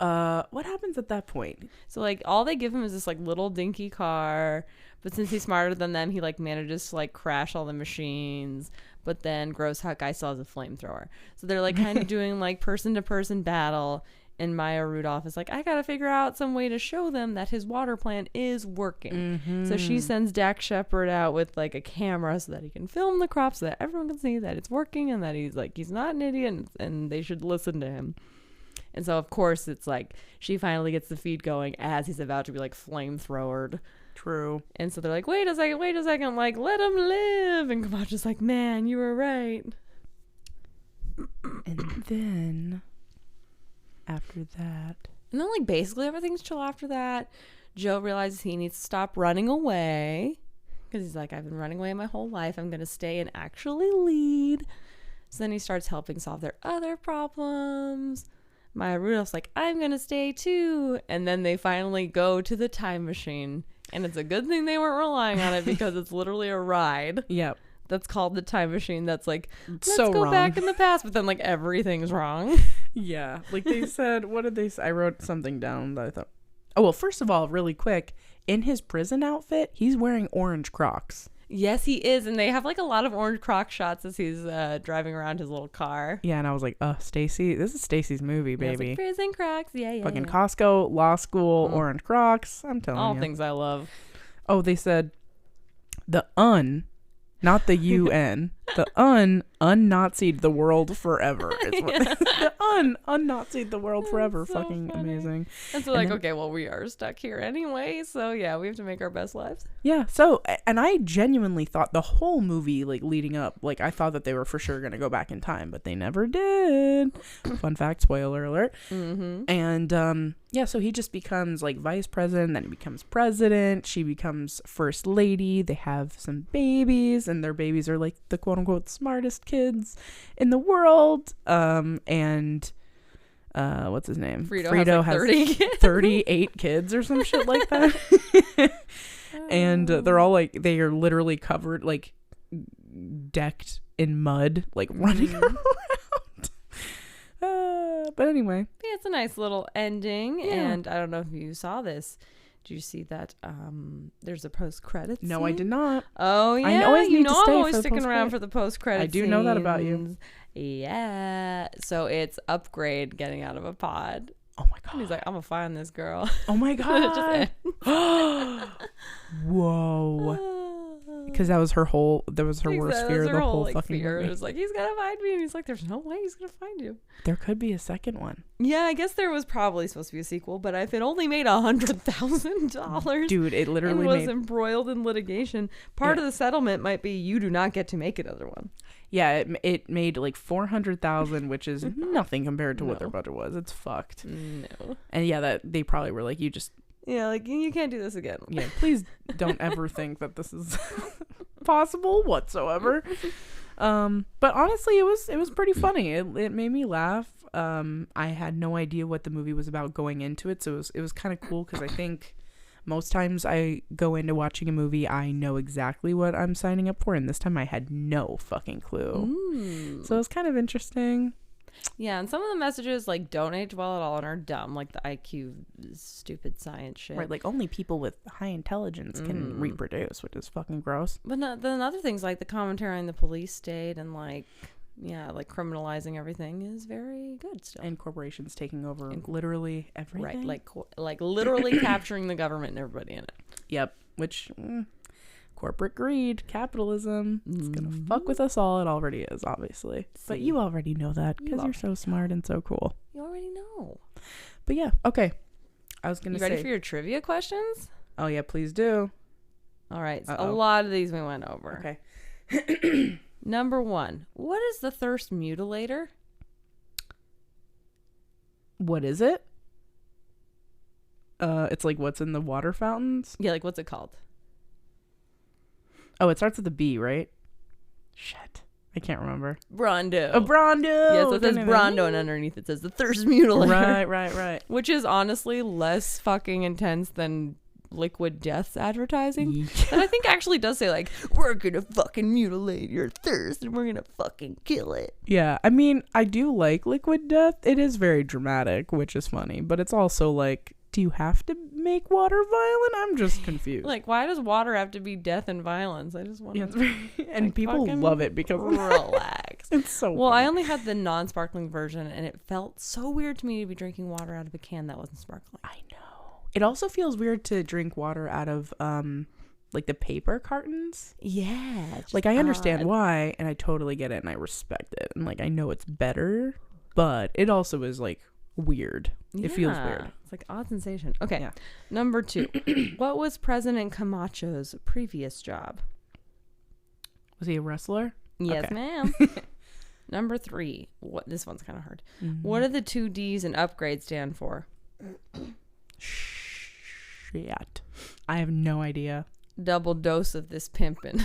Speaker 1: what happens at that point?
Speaker 2: So like all they give him is this like little dinky car, but since he's smarter than them, he like manages to like crash all the machines. But then gross hot guy still has a flamethrower. So they're like kind of doing like person to person battle. And Maya Rudolph is like, I gotta figure out some way to show them that his water plant is working.
Speaker 1: Mm-hmm.
Speaker 2: So she sends Dak Shepard out with like a camera so that he can film the crops so that everyone can see that it's working and that he's not an idiot and they should listen to him. And so of course it's like she finally gets the feed going as he's about to be like flamethrowered.
Speaker 1: True.
Speaker 2: And so they're like, wait a second, like let him live. And Camacho's like, man, you were right.
Speaker 1: And then after that,
Speaker 2: and then like basically everything's chill after that. Joe realizes he needs to stop running away because he's like, I've been running away my whole life. I'm going to stay and actually lead. So then he starts helping solve their other problems. Maya Rudolph's like, I'm going to stay too. And then they finally go to the time machine. And it's a good thing they weren't relying on it because it's literally a ride.
Speaker 1: yep,
Speaker 2: That's called the time machine. That's like, let's
Speaker 1: so
Speaker 2: go
Speaker 1: wrong.
Speaker 2: back in the past. But then like everything's wrong.
Speaker 1: Yeah, like they said, what did they say? I wrote something down that I thought, oh, well, first of all, really quick, in his prison outfit, he's wearing orange Crocs.
Speaker 2: Yes, he is. And they have like a lot of orange Croc shots as he's driving around his little car.
Speaker 1: Yeah, and I was like, Stacy, this is Stacy's movie,
Speaker 2: Yeah, it's
Speaker 1: baby.
Speaker 2: like, prison Crocs. Yeah.
Speaker 1: Fucking Costco, law school, orange Crocs. I'm telling
Speaker 2: All
Speaker 1: you.
Speaker 2: things I love.
Speaker 1: Oh, they said the not the UN. The un-Nazi'd the world forever. Is what the un-Nazi'd the world forever.
Speaker 2: so
Speaker 1: Fucking
Speaker 2: funny.
Speaker 1: amazing.
Speaker 2: And so
Speaker 1: And
Speaker 2: like,
Speaker 1: then-
Speaker 2: okay, well, we are stuck here anyway. So yeah, we have to make our best lives.
Speaker 1: Yeah. So, and I genuinely thought the whole movie, like leading up, like I thought that they were for sure going to go back in time, but they never did. Fun fact, spoiler alert.
Speaker 2: Mm-hmm.
Speaker 1: And yeah, so he just becomes like vice president, then he becomes president. She becomes first lady. They have some babies, and their babies are like the quote unquote smartest kids in the world. And what's his name?
Speaker 2: Frito has like 30 kids.
Speaker 1: 38 kids or some shit like that. And they're all like, they are literally covered, like decked in mud, like running around. But anyway,
Speaker 2: Yeah, it's a nice little ending.
Speaker 1: Yeah.
Speaker 2: And I don't know if you saw this. Did you see that there's a post-credits
Speaker 1: no,
Speaker 2: scene?
Speaker 1: I did not.
Speaker 2: Oh, yeah.
Speaker 1: I always
Speaker 2: you
Speaker 1: need to
Speaker 2: know
Speaker 1: stay
Speaker 2: I'm always
Speaker 1: for the
Speaker 2: sticking around
Speaker 1: post-credit.
Speaker 2: for the post-credits.
Speaker 1: I do know that about you.
Speaker 2: Yeah. So it's Upgrade getting out of a pod.
Speaker 1: Oh my
Speaker 2: And he's
Speaker 1: god.
Speaker 2: like, I'm going to find this girl.
Speaker 1: Oh my
Speaker 2: It just
Speaker 1: god.
Speaker 2: ends.
Speaker 1: Whoa. because that was her whole. That was her worst fear.
Speaker 2: Her
Speaker 1: The whole
Speaker 2: like,
Speaker 1: fucking
Speaker 2: fear.
Speaker 1: movie.
Speaker 2: It was like, he's gonna find me, and he's like, there's no way he's gonna find you.
Speaker 1: There could be a second one.
Speaker 2: Yeah, I guess there was probably supposed to be a sequel, but if it only made $100,000,
Speaker 1: Dude, it literally
Speaker 2: and was
Speaker 1: made.
Speaker 2: embroiled in litigation, part of the settlement might be you do not get to make another one.
Speaker 1: Yeah, it made like 400,000, which is nothing compared to what their
Speaker 2: No.
Speaker 1: budget was. It's fucked.
Speaker 2: No.
Speaker 1: And yeah, that they probably were like, you just
Speaker 2: Yeah, like you can't do this again.
Speaker 1: yeah, please don't ever think that this is possible whatsoever. But honestly, it was pretty funny. It made me laugh. I had no idea what the movie was about going into it, so it was kind of cool because I think most times I go into watching a movie, I know exactly what I'm signing up for, and this time I had no fucking clue. So it was kind of interesting.
Speaker 2: Yeah, and some of the messages like don't age well at all and are dumb, like the IQ stupid science shit.
Speaker 1: Right, like only people with high intelligence can reproduce, which is fucking gross.
Speaker 2: But then other things like the commentary on the police state and like criminalizing everything is very good still.
Speaker 1: And corporations taking over literally everything.
Speaker 2: Right, like literally capturing the government and everybody in it.
Speaker 1: Yep, which corporate greed, capitalism, it's gonna fuck with us all. It already is, obviously. But you already know that because you're so smart and so cool.
Speaker 2: You already know.
Speaker 1: But yeah, okay. I was gonna
Speaker 2: You
Speaker 1: say.
Speaker 2: ready for your trivia questions?
Speaker 1: Oh yeah, please do.
Speaker 2: All right, so a
Speaker 1: Uh-oh.
Speaker 2: lot of these we went over.
Speaker 1: Okay.
Speaker 2: Number 1, what is the thirst mutilator?
Speaker 1: What is it? It's like what's in the water fountains.
Speaker 2: Yeah, like what's it called?
Speaker 1: Oh, it starts with a B, right? Shit, I can't remember.
Speaker 2: Brondo.
Speaker 1: A Brondo.
Speaker 2: Yes, it says Brondo, and underneath it says the thirst mutilator.
Speaker 1: Right.
Speaker 2: Which is honestly less fucking intense than Liquid Death's advertising. And I think actually does say like, we're gonna fucking mutilate your thirst and we're gonna fucking kill it.
Speaker 1: Yeah, I mean, I do like Liquid Death. It is very dramatic, which is funny, but it's also like, do you have to make water violent? I'm just confused.
Speaker 2: Like, why does water have to be death and violence? I just want to
Speaker 1: and
Speaker 2: like,
Speaker 1: people
Speaker 2: fucking
Speaker 1: love it because
Speaker 2: relax.
Speaker 1: it's so
Speaker 2: Well,
Speaker 1: funny.
Speaker 2: I only had the non-sparkling version, and it felt so weird to me to be drinking water out of a can that wasn't sparkling.
Speaker 1: I know. It also feels weird to drink water out of like the paper cartons.
Speaker 2: Yeah.
Speaker 1: Like I understand why, and I totally get it, and I respect it, and like I know it's better, but it also is like weird. It feels weird.
Speaker 2: It's like odd sensation. Okay.
Speaker 1: Yeah.
Speaker 2: Number 2. What was President Camacho's previous job?
Speaker 1: Was he a wrestler?
Speaker 2: Yes,
Speaker 1: Okay.
Speaker 2: ma'am. Number 3. This one's kind of hard. What do the 2 D's in upgrade stand for?
Speaker 1: Shit. I have no idea.
Speaker 2: Double dose of this pimpin'.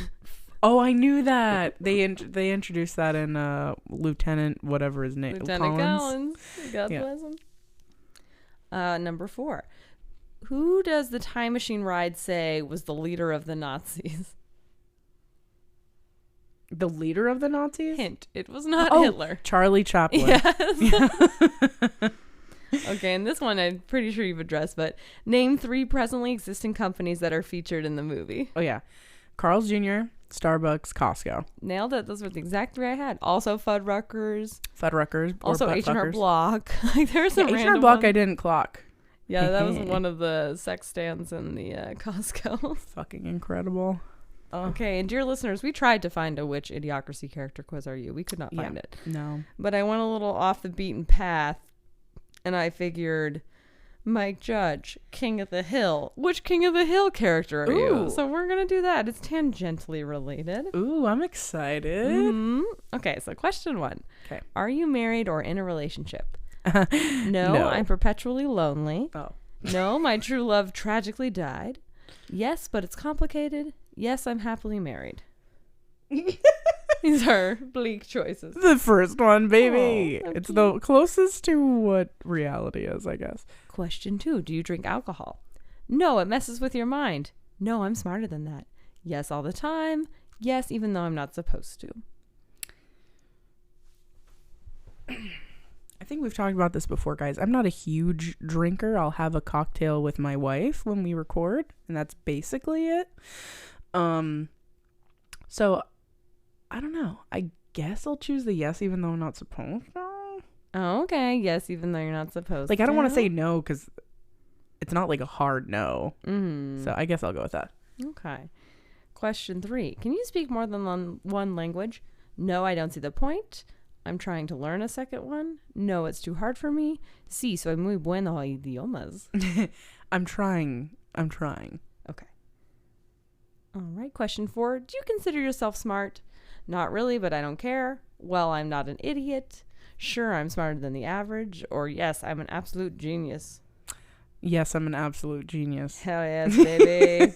Speaker 1: Oh, I knew that. They introduced that in Lieutenant whatever his name.
Speaker 2: Lieutenant Collins. God bless him. Number 4. Who does the time machine ride say was the leader of the Nazis?
Speaker 1: The leader of the Nazis?
Speaker 2: Hint. It was not Hitler.
Speaker 1: Charlie Chaplin.
Speaker 2: Yes. Okay, and this one I'm pretty sure you've addressed, but name 3 presently existing companies that are featured in the movie.
Speaker 1: Oh, yeah. Carl's Jr., Starbucks, Costco.
Speaker 2: Nailed it. Those were the exact 3 I had. Also Fuddruckers.
Speaker 1: Fuddruckers.
Speaker 2: Also H&R Block. Like there's some
Speaker 1: H&R
Speaker 2: random
Speaker 1: Block
Speaker 2: ones.
Speaker 1: I didn't clock.
Speaker 2: Yeah, that was one of the sex stands in the Costco.
Speaker 1: Fucking incredible.
Speaker 2: Okay, and dear listeners, we tried to find a which Idiocracy character quiz are you. We could not find it.
Speaker 1: No.
Speaker 2: But I went a little off the beaten path, and I figured Mike Judge, King of the Hill. Which King of the Hill character are you?
Speaker 1: Ooh.
Speaker 2: So we're going to do that. It's tangentially related.
Speaker 1: Ooh, I'm excited.
Speaker 2: Okay, so question 1.
Speaker 1: Okay.
Speaker 2: Are you married or in a relationship? No, I'm perpetually lonely.
Speaker 1: Oh.
Speaker 2: No, my true love tragically died. Yes, but it's complicated. Yes, I'm happily married. These are bleak choices.
Speaker 1: The first one, baby.
Speaker 2: Aw,
Speaker 1: It's the closest to what reality is, I guess.
Speaker 2: Question 2. Do you drink alcohol? No, it messes with your mind. No, I'm smarter than that. Yes, all the time. Yes, even though I'm not supposed to.
Speaker 1: I think we've talked about this before, guys. I'm not a huge drinker. I'll have a cocktail with my wife when we record, and that's basically it. So I don't know. I guess I'll choose the yes, even though I'm not supposed to.
Speaker 2: Oh, okay. Yes, even though you're not supposed to.
Speaker 1: Like, I don't want to say no because it's not like a hard no.
Speaker 2: Mm-hmm.
Speaker 1: So I guess I'll go with that.
Speaker 2: Okay. Question 3. Can you speak more than one language? No, I don't see the point. I'm trying to learn a second one. No, it's too hard for me. Sí, soy muy bueno a idiomas.
Speaker 1: I'm trying.
Speaker 2: Okay. All right. Question 4. Do you consider yourself smart? Not really, but I don't care. Well, I'm not an idiot. Sure, I'm smarter than the average. Or yes, I'm an absolute genius.
Speaker 1: Yes, I'm an absolute genius.
Speaker 2: Hell yes, baby.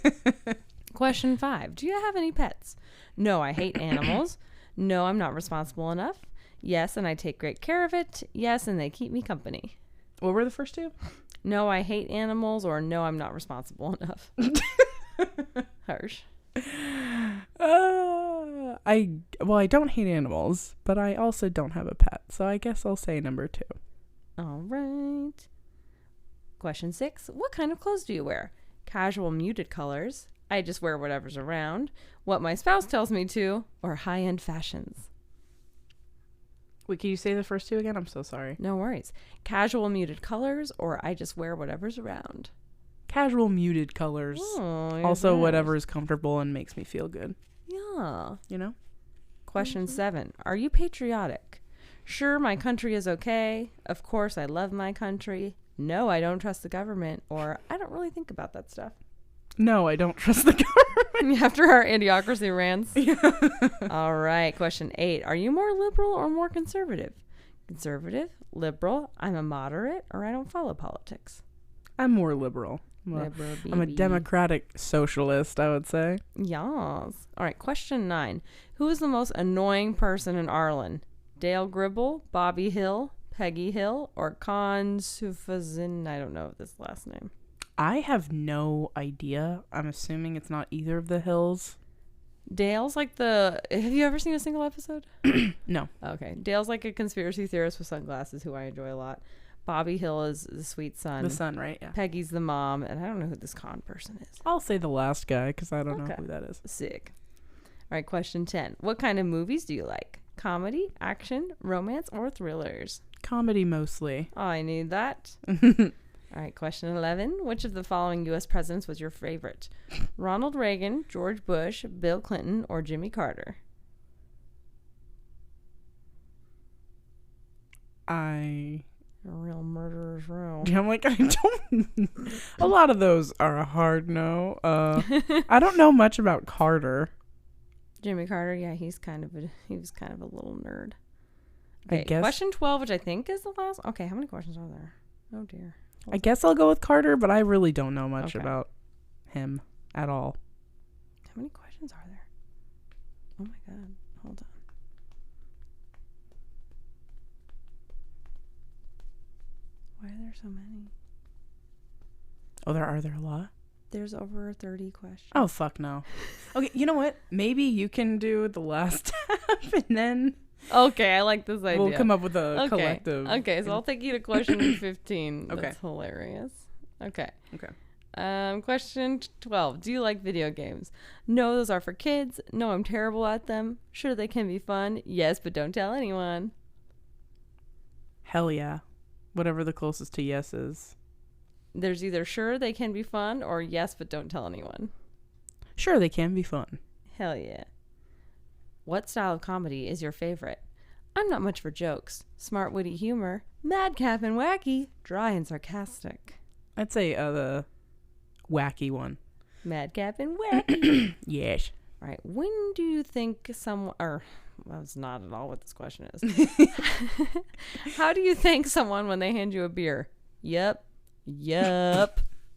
Speaker 2: Question 5. Do you have any pets? No, I hate animals. No, I'm not responsible enough. Yes, and I take great care of it. Yes, and they keep me company.
Speaker 1: What were the first two?
Speaker 2: No, I hate animals, or no, I'm not responsible enough. Harsh.
Speaker 1: I don't hate animals, but I also don't have a pet, so I guess I'll say number 2.
Speaker 2: All right. Question 6. What kind of clothes do you wear? Casual muted colors. I just wear whatever's around. What my spouse tells me to. Or high-end fashions.
Speaker 1: Wait, can you say the first two again? I'm so sorry.
Speaker 2: No worries. Casual muted colors, or I just wear whatever's around.
Speaker 1: Casual muted colors.
Speaker 2: Oh,
Speaker 1: also,
Speaker 2: nice.
Speaker 1: whatever is comfortable and makes me feel good.
Speaker 2: Yeah.
Speaker 1: You know?
Speaker 2: Question 7. Are you patriotic? Sure, my country is okay. Of course, I love my country. No, I don't trust the government. Or I don't really think about that stuff.
Speaker 1: No, I don't trust the government.
Speaker 2: After our Idiocracy rants. All right. Question 8. Are you more liberal or more conservative? Conservative, liberal, I'm a moderate, or I don't follow politics.
Speaker 1: I'm more liberal. I'm a democratic socialist, I would say.
Speaker 2: Yes. All right. Question 9. Who is the most annoying person in Arlen? Dale Gribble, Bobby Hill, Peggy Hill, or Con Sufazin? I don't know this last name.
Speaker 1: I have no idea. I'm assuming it's not either of the Hills.
Speaker 2: Dale's like the... Have you ever seen a single episode?
Speaker 1: No.
Speaker 2: Okay. Dale's like a conspiracy theorist with sunglasses who I enjoy a lot. Bobby Hill is the sweet son.
Speaker 1: The son, right? Yeah.
Speaker 2: Peggy's the mom, and I don't know who this con person is.
Speaker 1: I'll say the last guy because I don't know who that is.
Speaker 2: Sick. All right, question 10. What kind of movies do you like? Comedy, action, romance, or thrillers?
Speaker 1: Comedy mostly.
Speaker 2: Oh, I need that. All right, question 11. Which of the following U.S. presidents was your favorite? Ronald Reagan, George Bush, Bill Clinton, or Jimmy Carter?
Speaker 1: A
Speaker 2: real murderer's row.
Speaker 1: I'm like, I don't... A lot of those are a hard no. I don't know much about Carter.
Speaker 2: Jimmy Carter, yeah, he was kind of a little nerd. Okay,
Speaker 1: I guess.
Speaker 2: Question 12, which I think is the last. Okay, how many questions are there? Oh, dear.
Speaker 1: I guess I'll go with Carter, but I really don't know much about him at all.
Speaker 2: How many questions are there? Oh, my God. Hold on. Why are there so many?
Speaker 1: Oh, are there a lot?
Speaker 2: There's over 30 questions.
Speaker 1: Oh, fuck no. Okay, you know what? Maybe you can do the last half and then...
Speaker 2: Okay, I like this idea.
Speaker 1: We'll come up with a collective...
Speaker 2: Okay, so I'll take you to question 15.
Speaker 1: Okay.
Speaker 2: That's hilarious. Okay.
Speaker 1: Okay.
Speaker 2: Question 12. Do you like video games? No, those are for kids. No, I'm terrible at them. Sure, they can be fun. Yes, but don't tell anyone.
Speaker 1: Hell yeah. Whatever the closest to yes is.
Speaker 2: There's either sure they can be fun or yes, but don't tell anyone.
Speaker 1: Sure, they can be fun.
Speaker 2: Hell yeah. What style of comedy is your favorite? I'm not much for jokes. Smart, witty humor. Madcap and wacky. Dry and sarcastic.
Speaker 1: I'd say the wacky one.
Speaker 2: Madcap and wacky.
Speaker 1: Yes.
Speaker 2: All right. When do you think someone... Or, well, that's not at all what this question is. How do you thank someone when they hand you a beer? Yep.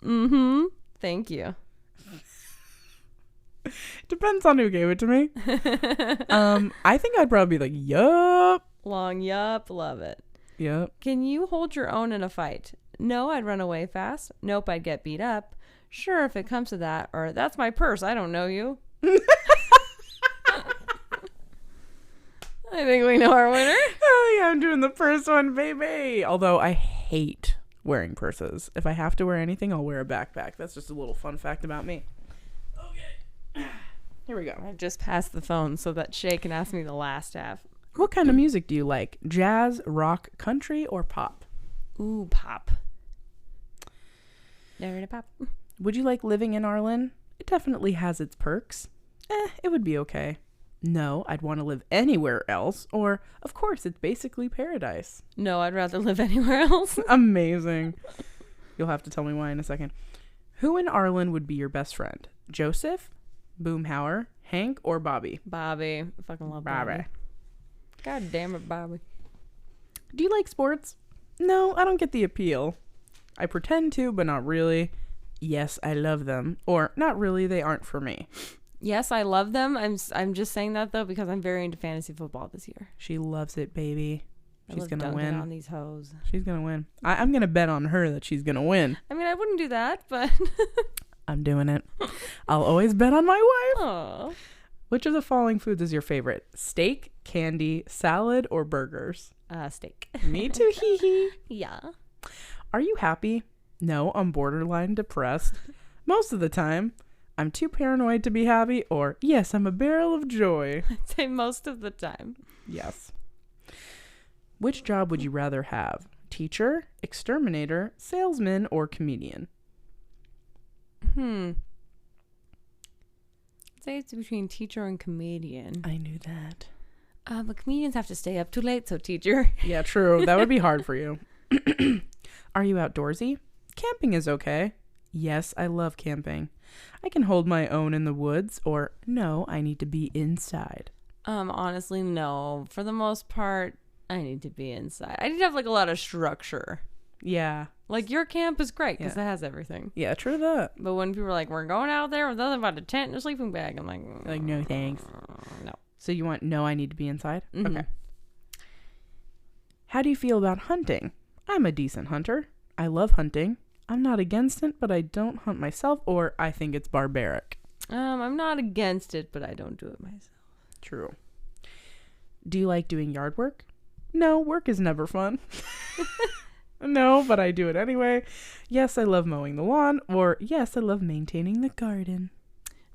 Speaker 2: Mm-hmm. Thank you.
Speaker 1: Depends on who gave it to me. I think I'd probably be like, yup.
Speaker 2: Long yup. Love it.
Speaker 1: Yep.
Speaker 2: Can you hold your own in a fight? No, I'd run away fast. Nope, I'd get beat up. Sure, if it comes to that. Or, that's my purse. I don't know you. I think we know our winner.
Speaker 1: Oh, yeah, I'm doing the purse one, baby. Although I hate wearing purses. If I have to wear anything, I'll wear a backpack. That's just a little fun fact about me. Okay. Here we go.
Speaker 2: I just passed the phone so that Shea can ask me the last half.
Speaker 1: What kind of music do you like? Jazz, rock, country, or pop?
Speaker 2: Ooh, pop. Never pop.
Speaker 1: Would you like living in Arlen? It definitely has its perks. It would be okay. No, I'd want to live anywhere else. Or, of course, it's basically paradise.
Speaker 2: No, I'd rather live anywhere else.
Speaker 1: Amazing. You'll have to tell me why in a second. Who in Arlen would be your best friend? Joseph, Boomhauer, Hank, or Bobby?
Speaker 2: Bobby. I fucking love Bobby. God damn it, Bobby.
Speaker 1: Do you like sports? No, I don't get the appeal. I pretend to, but not really. Yes, I love them. Or, not really, they aren't for me.
Speaker 2: Yes, I love them. I'm just saying that, though, because I'm very into fantasy football this year.
Speaker 1: She loves it, baby. She's going to win.
Speaker 2: On these hoes.
Speaker 1: She's going to win. I'm going to bet on her that she's going to win.
Speaker 2: I mean, I wouldn't do that, but...
Speaker 1: I'm doing it. I'll always bet on my wife.
Speaker 2: Aww.
Speaker 1: Which of the following foods is your favorite? Steak, candy, salad, or burgers?
Speaker 2: Steak.
Speaker 1: Me too, hee hee.
Speaker 2: Yeah.
Speaker 1: Are you happy? No, I'm borderline depressed. Most of the time. I'm too paranoid to be happy, or yes, I'm a barrel of joy.
Speaker 2: I'd say most of the time.
Speaker 1: Yes. Which job would you rather have? Teacher, exterminator, salesman, or comedian?
Speaker 2: I'd say it's between teacher and comedian.
Speaker 1: I knew that.
Speaker 2: But comedians have to stay up too late, so teacher.
Speaker 1: Yeah, true. That would be hard for you. Are you outdoorsy? Camping is okay. Yes, I love camping. I can hold my own in the woods, or no, I need to be inside.
Speaker 2: Honestly, no. For the most part, I need to be inside. I need to have like a lot of structure.
Speaker 1: Yeah.
Speaker 2: Like your camp is great because it has everything.
Speaker 1: Yeah, true that.
Speaker 2: But when people are like, we're going out there with nothing but a tent and a sleeping bag, I'm like,
Speaker 1: no thanks.
Speaker 2: No.
Speaker 1: So you want, no, I need to be inside?
Speaker 2: Mm-hmm.
Speaker 1: Okay. How do you feel about hunting? I'm a decent hunter. I love hunting. I'm not against it, but I don't hunt myself, or I think it's barbaric.
Speaker 2: I'm not against it, but I don't do it myself.
Speaker 1: True. Do you like doing yard work? No, work is never fun. No, but I do it anyway. Yes, I love mowing the lawn, or yes, I love maintaining the garden.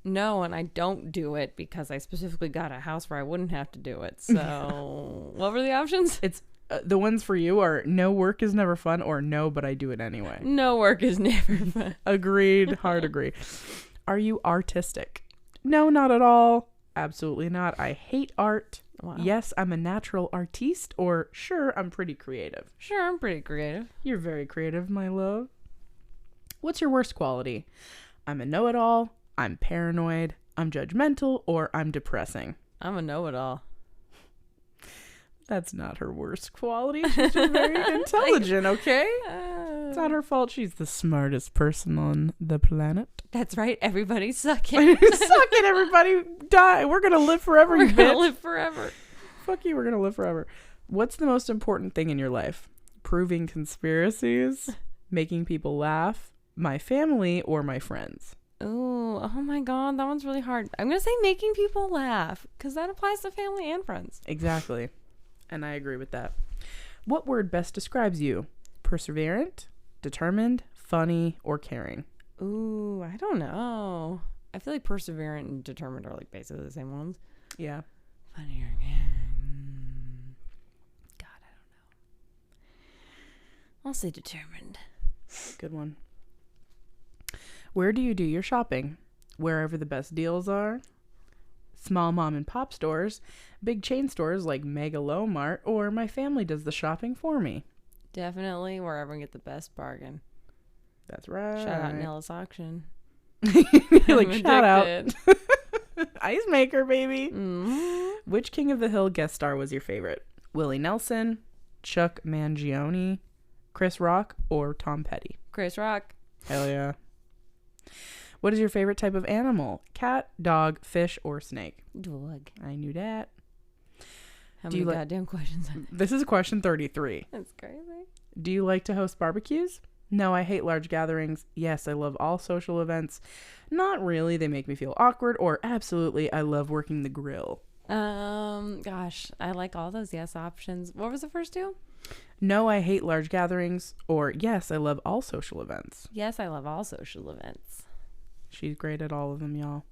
Speaker 2: No, and I don't do it because I specifically got a house where I wouldn't have to do it. So, what were the options?
Speaker 1: It's the ones for you are no, work is never fun, or no, but I do it anyway.
Speaker 2: No, work is never fun.
Speaker 1: Agreed. Hard agree. Are you artistic? No, not at all. Absolutely not. I hate art. Wow. Yes, I'm a natural artiste, or sure, I'm pretty creative.
Speaker 2: Sure, I'm pretty creative.
Speaker 1: You're very creative, my love. What's your worst quality? I'm a know-it-all, I'm paranoid, I'm judgmental, or I'm depressing.
Speaker 2: I'm a know-it-all.
Speaker 1: That's not her worst quality. She's just very intelligent, okay? It's not her fault. She's the smartest person on the planet.
Speaker 2: That's right. Everybody suck it.
Speaker 1: Suck it, everybody. Die. We're going to live forever, you bitch.
Speaker 2: We're going to live forever.
Speaker 1: Fuck you. We're going to live forever. What's the most important thing in your life? Proving conspiracies, making people laugh, my family, or my friends?
Speaker 2: Oh my God. That one's really hard. I'm going to say making people laugh because that applies to family and friends.
Speaker 1: Exactly. And I agree with that. What word best describes you? Perseverant, determined, funny, or caring?
Speaker 2: Ooh, I don't know. I feel like perseverant and determined are like basically the same ones.
Speaker 1: Yeah.
Speaker 2: Funny or caring. God, I don't know. I'll say determined.
Speaker 1: Good one. Where do you do your shopping? Wherever the best deals are? Small mom and pop stores, big chain stores like Megalomart, or my family does the shopping for me.
Speaker 2: Definitely wherever I get the best bargain.
Speaker 1: That's right.
Speaker 2: Shout out Nellis Auction.
Speaker 1: Like, shout out. Ice maker, baby.
Speaker 2: Mm-hmm.
Speaker 1: Which King of the Hill guest star was your favorite? Willie Nelson, Chuck Mangione, Chris Rock, or Tom Petty?
Speaker 2: Chris Rock.
Speaker 1: Hell yeah. What is your favorite type of animal? Cat, dog, fish, or snake?
Speaker 2: Dog.
Speaker 1: I knew that.
Speaker 2: How many goddamn questions are there?
Speaker 1: This is question 33.
Speaker 2: That's crazy.
Speaker 1: Do you like to host barbecues? No, I hate large gatherings. Yes, I love all social events. Not really. They make me feel awkward. Or absolutely, I love working the grill.
Speaker 2: Gosh, I like all those yes options. What was the first two?
Speaker 1: No, I hate large gatherings. Or yes, I love all social events.
Speaker 2: Yes, I love all social events.
Speaker 1: She's great at all of them, y'all.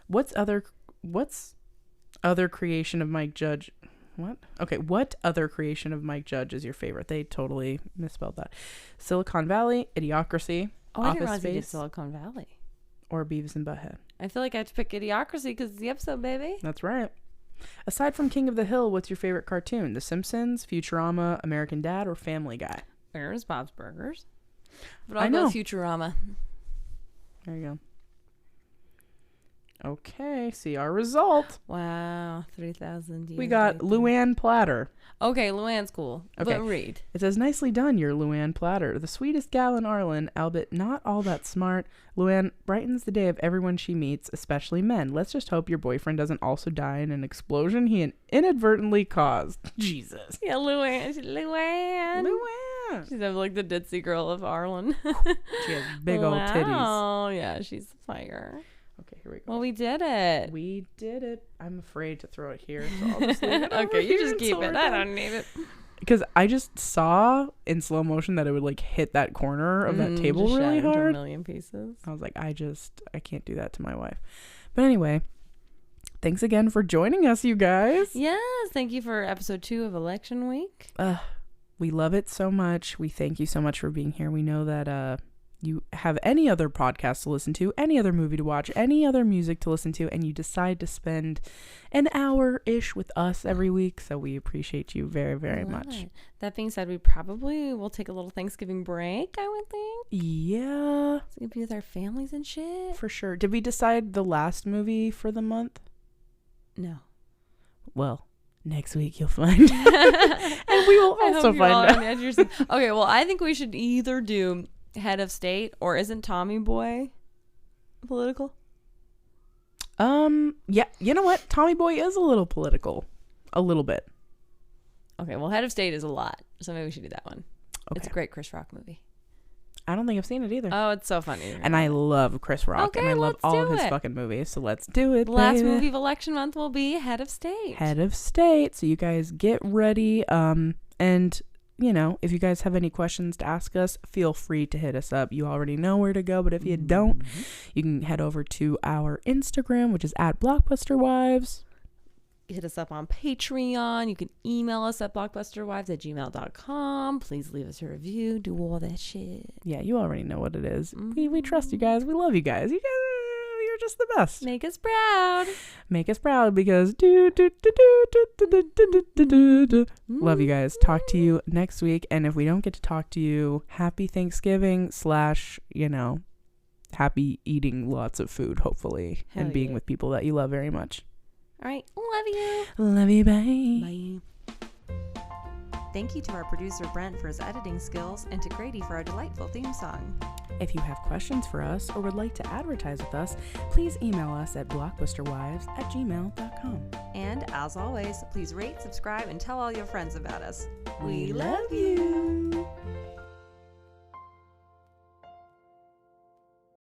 Speaker 1: What's other creation of Mike Judge? What? Okay, what other creation of Mike Judge is your favorite? They totally misspelled that. Silicon Valley, Idiocracy,
Speaker 2: I didn't
Speaker 1: Office
Speaker 2: realize he did
Speaker 1: Space,
Speaker 2: Silicon Valley.
Speaker 1: or Beavis and Butthead.
Speaker 2: I feel like I have to pick Idiocracy because it's the episode, baby.
Speaker 1: That's right. Aside from King of the Hill, what's your favorite cartoon? The Simpsons, Futurama, American Dad, or Family Guy?
Speaker 2: Where's Bob's Burgers? But
Speaker 1: I
Speaker 2: I'll
Speaker 1: know.
Speaker 2: go Futurama.
Speaker 1: There you go. Okay, see our result.
Speaker 2: Wow, 3,000 years.
Speaker 1: We got
Speaker 2: later.
Speaker 1: Luann Platter.
Speaker 2: Okay, Luann's cool.
Speaker 1: Okay.
Speaker 2: But read.
Speaker 1: It says, nicely done, you're Luann Platter. The sweetest gal in Arlen, albeit not all that smart. Luann brightens the day of everyone she meets, especially men. Let's just hope your boyfriend doesn't also die in an explosion he inadvertently caused. Jesus.
Speaker 2: Yeah, Luann. Luann.
Speaker 1: Luann.
Speaker 2: She's like the ditzy girl of Arlen.
Speaker 1: She has big old titties.
Speaker 2: Oh, yeah, she's fire.
Speaker 1: Okay, here we go.
Speaker 2: Well, we did it.
Speaker 1: We did it. I'm afraid to throw it here, so I'll just leave it over
Speaker 2: Okay, you
Speaker 1: here
Speaker 2: just keep
Speaker 1: until
Speaker 2: it.
Speaker 1: we're
Speaker 2: I
Speaker 1: done.
Speaker 2: don't need it.
Speaker 1: Because I just saw in slow motion that it would like hit that corner of that table
Speaker 2: just
Speaker 1: really
Speaker 2: shattered into
Speaker 1: hard.
Speaker 2: a million pieces.
Speaker 1: I was like, I can't do that to my wife. But anyway, thanks again for joining us, you guys.
Speaker 2: Yes, thank you for episode 2 of Election Week.
Speaker 1: We love it so much. We thank you so much for being here. We know that you have any other podcast to listen to, any other movie to watch, any other music to listen to, and you decide to spend an hour-ish with us every week. So we appreciate you very, very much.
Speaker 2: It. That being said, we probably will take a little Thanksgiving break, I would think.
Speaker 1: Yeah,
Speaker 2: It's going to be with our families and shit.
Speaker 1: for sure. Did we decide the last movie for the month?
Speaker 2: No.
Speaker 1: Well, next week you'll find out. And we will also find out.
Speaker 2: Okay, well, I think we should either do Head of State or isn't Tommy Boy political?
Speaker 1: Yeah, you know what? Tommy Boy is a little political. A little bit.
Speaker 2: Okay, well, Head of State is a lot, so maybe we should do that one.
Speaker 1: Okay.
Speaker 2: It's a great Chris Rock movie.
Speaker 1: I don't think I've seen it either.
Speaker 2: Oh, it's so funny.
Speaker 1: And I love Chris Rock.
Speaker 2: Okay,
Speaker 1: and I love
Speaker 2: let's
Speaker 1: all of
Speaker 2: do
Speaker 1: his
Speaker 2: it.
Speaker 1: fucking movies. So let's do it.
Speaker 2: The last
Speaker 1: baby.
Speaker 2: movie of election month will be Head of State.
Speaker 1: Head of State. So you guys get ready. And you know, if you guys have any questions to ask us, feel free to hit us up. You already know where to go, but if you don't, you can head over to our Instagram, which is at BlockbusterWives.
Speaker 2: Hit us up on Patreon. You can email us at blockbusterwives@gmail.com. Please leave us a review. Do all that shit.
Speaker 1: Yeah, you already know what it is. We trust you guys. We love you guys. You guys, you're just the best.
Speaker 2: Make us proud.
Speaker 1: Make us proud because love you guys. Talk to you next week. And if we don't get to talk to you, happy Thanksgiving / you know, happy eating lots of food, hopefully,
Speaker 2: Hell
Speaker 1: and being
Speaker 2: yeah.
Speaker 1: with people that you love very much.
Speaker 2: All right. Love you.
Speaker 1: Love you. Bye.
Speaker 2: Bye.
Speaker 3: Thank you to our producer Brent for his editing skills and to Grady for our delightful theme song.
Speaker 1: If you have questions for us or would like to advertise with us, please email us at blockbusterwives@gmail.com.
Speaker 3: And as always, please rate, subscribe, and tell all your friends about us.
Speaker 1: We love you.